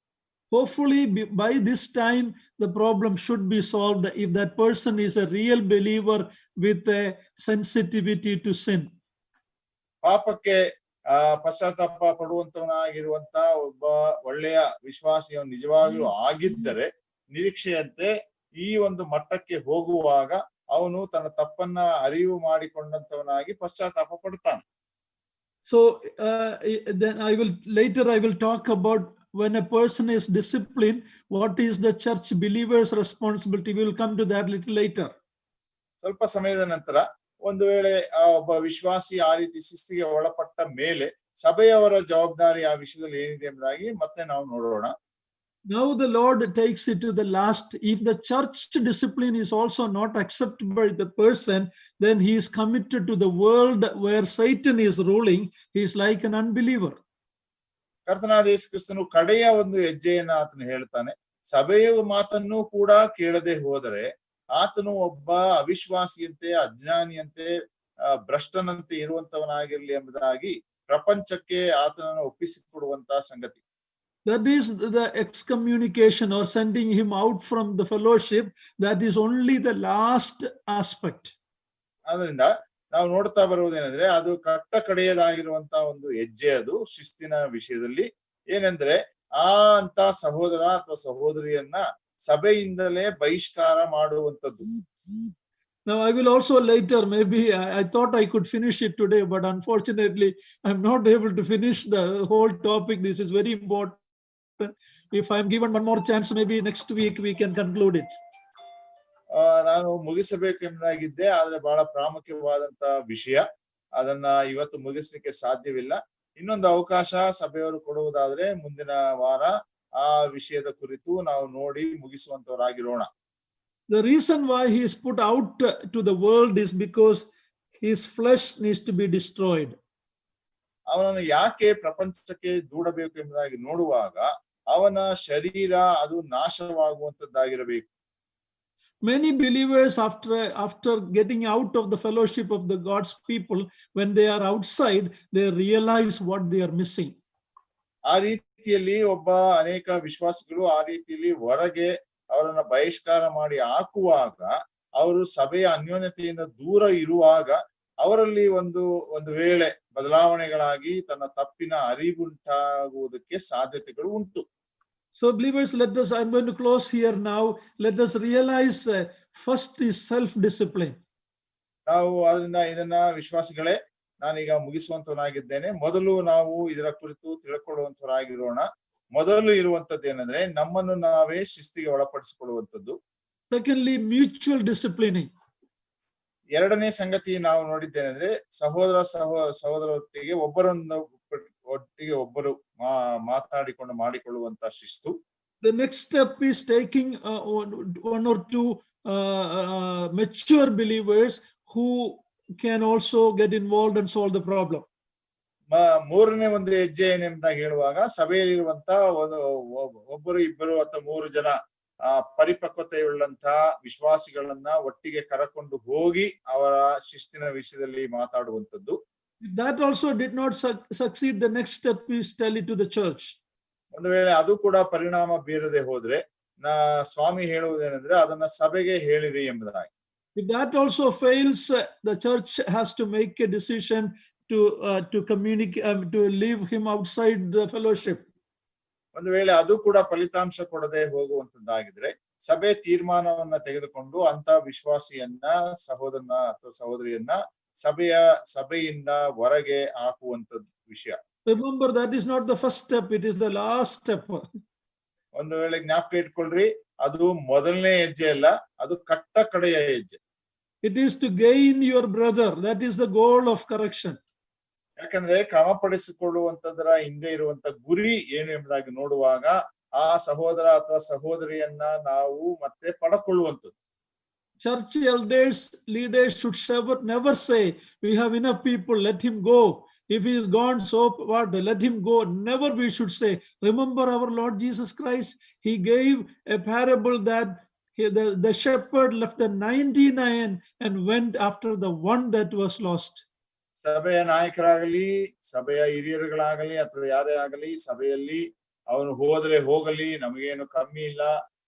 Hopefully by this time the problem should be solved if that person is a real believer with a sensitivity to sin. ಪಾಪಕ್ಕೆ ಪಶ್ಚಾತ್ತಾಪ ಪಡುವಂತವನಾಗಿರುವಂತ ಒಬ್ಬ ಒಳ್ಳೆಯ ವಿಶ್ವಾಸಿಯ ನಿಜವಾಗಿಯೂ ಆಗಿದ್ದರೆ ನಿರೀಕ್ಷೆಯಂತೆ ಈ ಒಂದು ಮಟ್ಟಕ್ಕೆ ಹೋಗುವಾಗ ಅವನು ತನ್ನ ತಪ್ಪನ್ನ ಅರಿವು ಮಾಡಿಕೊಂಡಂತವನಾಗಿ ಪಶ್ಚಾತ್ತಾಪ ಪಡ್ತಾನೆ. So then I will talk about when a person is disciplined, what is the church believer's responsibility. We will come to that little later. ಸ್ವಲ್ಪ ಸಮಯದ ನಂತರ ಒಂದು ವೇಳೆ ಒಬ್ಬ ವಿಶ್ವಾಸಿ ಆ ರೀತಿ ಶಿಸ್ತಿಗೆ ಒಳಪಟ್ಟ ಮೇಲೆ ಸಭೆಯವರ ಜವಾಬ್ದಾರಿ ಆ ವಿಷಯದಲ್ಲಿ ಏನಿದೆ ಎಂಬುದಾಗಿ ಮತ್ತೆ ನಾವು ನೋಡೋಣ. Now the Lord takes it to the last. If the church discipline is also not accepted by the person, then he is committed to the world where Satan is ruling. He is like an unbeliever. ಕರ್ತನಾದ ಯೇಸು ಕ್ರಿಸ್ತನು ಕಡೆಯ ಒಂದು ಹೆಜ್ಜೆಯನ್ನ ಆತನು ಹೇಳ್ತಾನೆ. ಸಭೆಯ ಮಾತನ್ನು ಕೂಡ ಕೇಳದೆ ಹೋದರೆ ಆತನು ಒಬ್ಬ ಅವಿಶ್ವಾಸಿಯಂತೆ, ಅಜ್ಞಾನಿಯಂತೆ, ಭ್ರಷ್ಟನಂತೆ ಇರುವಂತವನಾಗಿರ್ಲಿ ಎಂಬುದಾಗಿ ಪ್ರಪಂಚಕ್ಕೆ ಆತನನ್ನು ಒಪ್ಪಿಸಿಕೊಡುವಂತ ಸಂಗತಿ. That is the excommunication or sending him out from the fellowship. That is only the last aspect. ಆದ್ರಿಂದ ನಾವು ನೋಡ್ತಾ ಬರುವುದೇನೆಂದ್ರೆ ಅದು ಕಟ್ಟ ಕಡೆಯದಾಗಿರುವಂತ ಒಂದು ಹೆಜ್ಜೆ, ಅದು ಶಿಸ್ತಿನ ವಿಷಯದಲ್ಲಿ ಏನೆಂದ್ರೆ ಅಂತ ಸಹೋದರ ಅಥವಾ ಸಹೋದರಿಯನ್ನ ಸಭೆಯಿಂದಲೇ ಬಹಿಷ್ಕಾರ ಮಾಡುವಂತದ್ದು. Now I will also later, maybe I thought I could finish it today, but unfortunately I'm not able to finish the whole topic. This is very important. If I'm given one more chance, maybe next week we can conclude it. ನಾನು ಮುಗಿಸಬೇಕೆಂಬುದಾಗಿದ್ದೆ, ಆದ್ರೆ ಬಹಳ ಪ್ರಾಮುಖ್ಯವಾದಂತ ವಿಷಯ, ಅದನ್ನ ಇವತ್ತು ಮುಗಿಸ್ಲಿಕ್ಕೆ ಸಾಧ್ಯವಿಲ್ಲ. ಇನ್ನೊಂದು ಅವಕಾಶ ಸಭೆಯವರು ಕೊಡುವುದಾದ್ರೆ ಮುಂದಿನ ವಾರ ಆ ವಿಷಯದ ಕುರಿತು ನಾವು ನೋಡಿ ಮುಗಿಸುವಂತವರಾಗಿರೋಣ. The reason why he is put out to the world is because his flesh needs to be destroyed. ಅವನನ್ನು ಯಾಕೆ ಪ್ರಪಂಚಕ್ಕೆ ದೂಡಬೇಕು ಎಂಬುದಾಗಿ ನೋಡುವಾಗ ಅವನ ಶರೀರ ಅದು ನಾಶವಾಗುವಂತದ್ದಾಗಿರಬೇಕು. Many believers after getting out of the fellowship of the God's people, when they are outside, they realize what they are missing. ಆ ರೀತಿಯಲ್ಲಿ ಅನೇಕ ವಿಶ್ವಾಸಿಗಳು ಆ ರೀತಿಯಲ್ಲಿ ಹೊರಗೆ ಅವರನ್ನ ಬಹಿಷ್ಕಾರ ಮಾಡಿ ಹಾಕುವಾಗ, ಅವರು ಸಭೆಯ ಅನ್ಯೋನ್ಯತೆಯಿಂದ ದೂರ ಇರುವಾಗ ಅವರಲ್ಲಿ ಒಂದು ವೇಳೆ ಬದಲಾವಣೆಗಳಾಗಿ ತನ್ನ ತಪ್ಪಿನ ಅರಿವುಂಟಾಗುವುದಕ್ಕೆ ಸಾಧ್ಯತೆಗಳು ಉಂಟು. So believers, I'm going to close here now. Let us realize first is self-discipline. ನಾವು ಅದರಿಂದ ಇದನ್ನ ವಿಶ್ವಾಸಿಗಳೇ, ನಾನೀಗ ಮುಗಿಸುವಂತವನಾಗಿದ್ದೇನೆ. ಮೊದಲು ನಾವು ಇದರ ಕುರಿತು ತಿಳ್ಕೊಳ್ಳುವಂತವರಾಗಿರೋಣ. ಮೊದಲು ಇರುವಂತದ್ದು ಏನಂದ್ರೆ ನಮ್ಮನ್ನು ನಾವೇ ಶಿಸ್ತಿಗೆ ಒಳಪಡಿಸಿಕೊಳ್ಳುವಂಥದ್ದು. Secondly, mutual disciplining. ಎರಡನೇ ಸಂಗತಿ ನಾವು ನೋಡಿದ್ದೇನೆಂದ್ರೆ ಸಹೋದರೊಟ್ಟಿಗೆ ಒಬ್ಬರು ಮಾತಾಡಿಕೊಂಡು ಮಾಡಿಕೊಳ್ಳುವಂತ ಶಿಸ್ತು. The next step is taking one or two mature believers who can also get involved and solve the problem. ಮೂರನೇ ಒಂದು ಹೆಜ್ಜೆ ಏನೆಂಬುದಾಗಿ ಹೇಳುವಾಗ ಸಭೆಯಲ್ಲಿರುವಂತ ಒಬ್ಬರು ಇಬ್ಬರು ಅಥವಾ ಮೂರು ಜನ ಪರಿಪಕ್ವತೆಯುಳ್ಳಂತಹ ವಿಶ್ವಾಸಿಗಳನ್ನ ಒಟ್ಟಿಗೆ ಕರಕೊಂಡು ಹೋಗಿ ಅವರ ಶಿಸ್ತಿನ ವಿಷಯದಲ್ಲಿ ಮಾತಾಡುವಂತದ್ದು. That also did not succeed. The next step is tell it to the church. ಒಂದು ವೇಳೆ ಅದು ಕೂಡ ಪರಿಣಾಮ ಬೀರದೆ ಹೋದ್ರೆ ಸ್ವಾಮಿ ಹೇಳುವುದೇನೆಂದ್ರೆ ಅದನ್ನ ಸಭೆಗೆ ಹೇಳಿರಿ ಎಂಬುದಾಗಿ. If that also fails, the church has to make a decision to communicate, to leave him outside the fellowship. ಒಂದು ವೇಳೆ ಅದು ಕೂಡ ಫಲಿತಾಂಶ ಕೊಡದೆ ಹೋಗುವಂತದ್ದಾಗಿದ್ರೆ ಸಭೆ ತೀರ್ಮಾನವನ್ನ ತೆಗೆದುಕೊಂಡು ಅಂತ ವಿಶ್ವಾಸಿಯನ್ನ, ಸಹೋದರನ ಅಥವಾ ಸಹೋದರಿಯನ್ನ ಸಭೆಯಿಂದ ಹೊರಗೆ ಹಾಕುವಂತದ್ದು ವಿಷಯ. Remember, that is not the first step, it is the last step. ಒಂದು ವೇಳೆ ಜ್ಞಾಪಕ ಇಟ್ಕೊಳ್ರಿ, ಅದು ಮೊದಲನೇ ಹೆಜ್ಜೆ ಅಲ್ಲ, ಅದು ಕಟ್ಟ ಕಡೆಯ ಹೆಜ್ಜೆ. It is to gain your brother. That is the goal of correction. ಯಾಕಂದ್ರೆ ಕ್ರಮಪಡಿಸಿಕೊಳ್ಳುವಂತದರ ಹಿಂದೆ ಇರುವಂತ ಗುರಿ ಏನು ಎಂಬುದಾಗಿ ನೋಡುವಾಗ ಆ ಸಹೋದರ ಅಥವಾ ಸಹೋದರಿಯನ್ನ ನಾವು ಮತ್ತೆ ಪಡೆದುಕೊಳ್ಳುವಂಥದ್ದು. Church elders, leaders should never say, we have enough people, let him go. If he is gone, so what? Let him go. Never we should say. Remember our Lord Jesus Christ. He gave a parable that the shepherd left the 99 and went after the one that was lost. ಸಭೆಯ ನಾಯಕರಾಗಲಿ, ಸಭೆಯ ಹಿರಿಯರುಗಳಾಗಲಿ ಅಥವಾ ಯಾರೇ ಆಗಲಿ, ಸಭೆಯಲ್ಲಿ ಅವನು ಹೋದ್ರೆ ಹೋಗಲಿ, ನಮಗೇನು ಕಮ್ಮಿ ಇಲ್ಲ,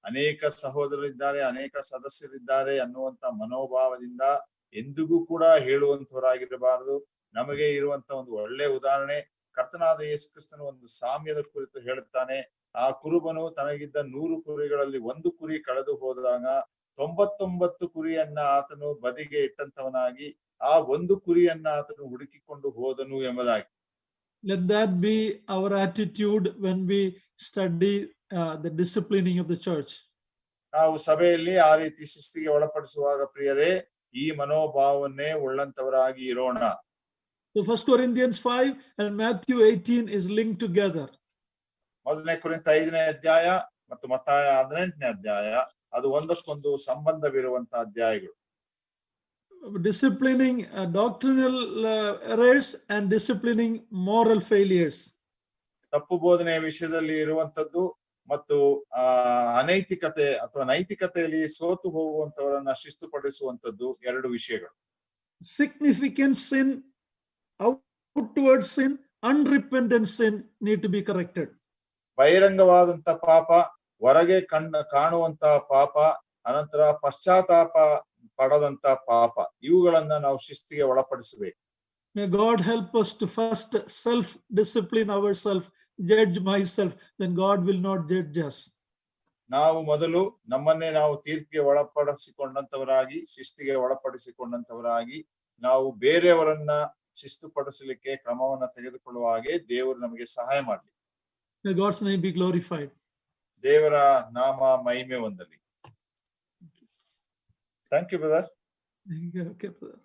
ಅನೇಕ ಸಹೋದರರಿದ್ದಾರೆ, ಅನೇಕ ಸದಸ್ಯರಿದ್ದಾರೆ ಅನ್ನುವಂತ ಮನೋಭಾವದಿಂದ ಎಂದಿಗೂ ಕೂಡ ಹೇಳುವಂತವರಾಗಿರಬಾರದು. ನಮಗೆ ಇರುವಂತ ಒಂದು ಒಳ್ಳೆ ಉದಾಹರಣೆ, ಕರ್ತನಾದ ಯೇಸು ಕ್ರಿಸ್ತನು ಒಂದು ಸಾಮ್ಯದ ಕುರಿತು ಹೇಳುತ್ತಾನೆ. ಆ ಕುರುಬನು ತನಗಿದ್ದ 100 ಕುರಿಗಳಲ್ಲಿ 1 ಕುರಿ ಕಳೆದು ಹೋದಾಗ 99 ಕುರಿಯನ್ನ ಆತನು ಬದಿಗೆ ಇಟ್ಟಂತವನಾಗಿ ಆ ಒಂದು ಕುರಿಯನ್ನ ಆತನು ಹುಡುಕಿಕೊಂಡು ಹೋದನು ಎಂಬುದಾಗಿ. Let that be our attitude when we study the disciplining of the church. ನಾವು ಸಭೆಯಲ್ಲಿ ಆ ರೀತಿ ಶಿಸ್ತಿಗೆ ಒಳಪಡಿಸುವಾಗ ಪ್ರಿಯರೇ ಈ ಮನೋಭಾವವನ್ನೇ ಉಳ್ಳಂತವರಾಗಿ ಇರೋಣ. So 1 Corinthians 5 and Matthew 18 is linked together. ಮೊದಲನೇ ಕೊರಿಂಥ 5ನೇ ಅಧ್ಯಾಯ ಮತ್ತು ಮತ್ತಾಯ 18ನೇ ಅಧ್ಯಾಯ ಅದು ಒಂದಕ್ಕೊಂದು ಸಂಬಂಧವಿರುವಂತಹ ಅಧ್ಯಾಯಗಳು. Disciplining doctrinal errors and disciplining moral failures. ತಪ್ಪು ಬೋಧನೆಯ ವಿಷಯದಲ್ಲಿ ಇರುವಂತದ್ದು ಮತ್ತು ಅನೈತಿಕತೆ ಅಥವಾ ನೈತಿಕತೆಯಲ್ಲಿ ಸೋತು ಹೋಗುವಂತವರನ್ನ ಶಿಸ್ತುಪಡಿಸುವಂತದ್ದು ಎರಡು ವಿಷಯಗಳು. Significant sin, outward sin, unrepentant sin need to be corrected. ಬಹಿರಂಗವಾದಂತ ಪಾಪ, ಹೊರಗೆ ಕಾಣುವಂತ ಪಾಪ, ಅನಂತರ ಪಶ್ಚಾತ್ತಾಪ ಪಡದಂತ ಪಾಪ, ಇವುಗಳನ್ನ ನಾವು ಶಿಸ್ತಿಗೆ ಒಳಪಡಿಸಬೇಕು. May God help us to first self-discipline ourselves, judge myself, then God will not judge us. ನಾವು ಮೊದಲು ನಮ್ಮನ್ನೇ ನಾವು ತೀರ್ಪಿಗೆ ಒಳಪಡಿಸಿಕೊಂಡಂತವರಾಗಿ, ಶಿಸ್ತಿಗೆ ಒಳಪಡಿಸಿಕೊಂಡಂತವರಾಗಿ ನಾವು ಬೇರೆಯವರನ್ನ ಶಿಸ್ತುಪಡಿಸಲಿಕ್ಕೆ ಕ್ರಮವನ್ನ ತೆಗೆದುಕೊಳ್ಳುವ ಹಾಗೆ ದೇವರು ನಮಗೆ ಸಹಾಯ ಮಾಡಲಿ. May God's name be glorified. ದೇವರ ನಾಮ ಮಹಿಮೆ ಹೊಂದಲಿ. Thank you, brother. Okay, brother.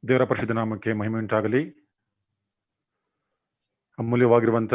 ದೇವರ ಪರಿಶುದ್ಧ ನಾಮಕ್ಕೆ ಮಹಿಮೆ ಉಂಟಾಗಲಿ. ಅಮೂಲ್ಯವಾಗಿರುವಂತ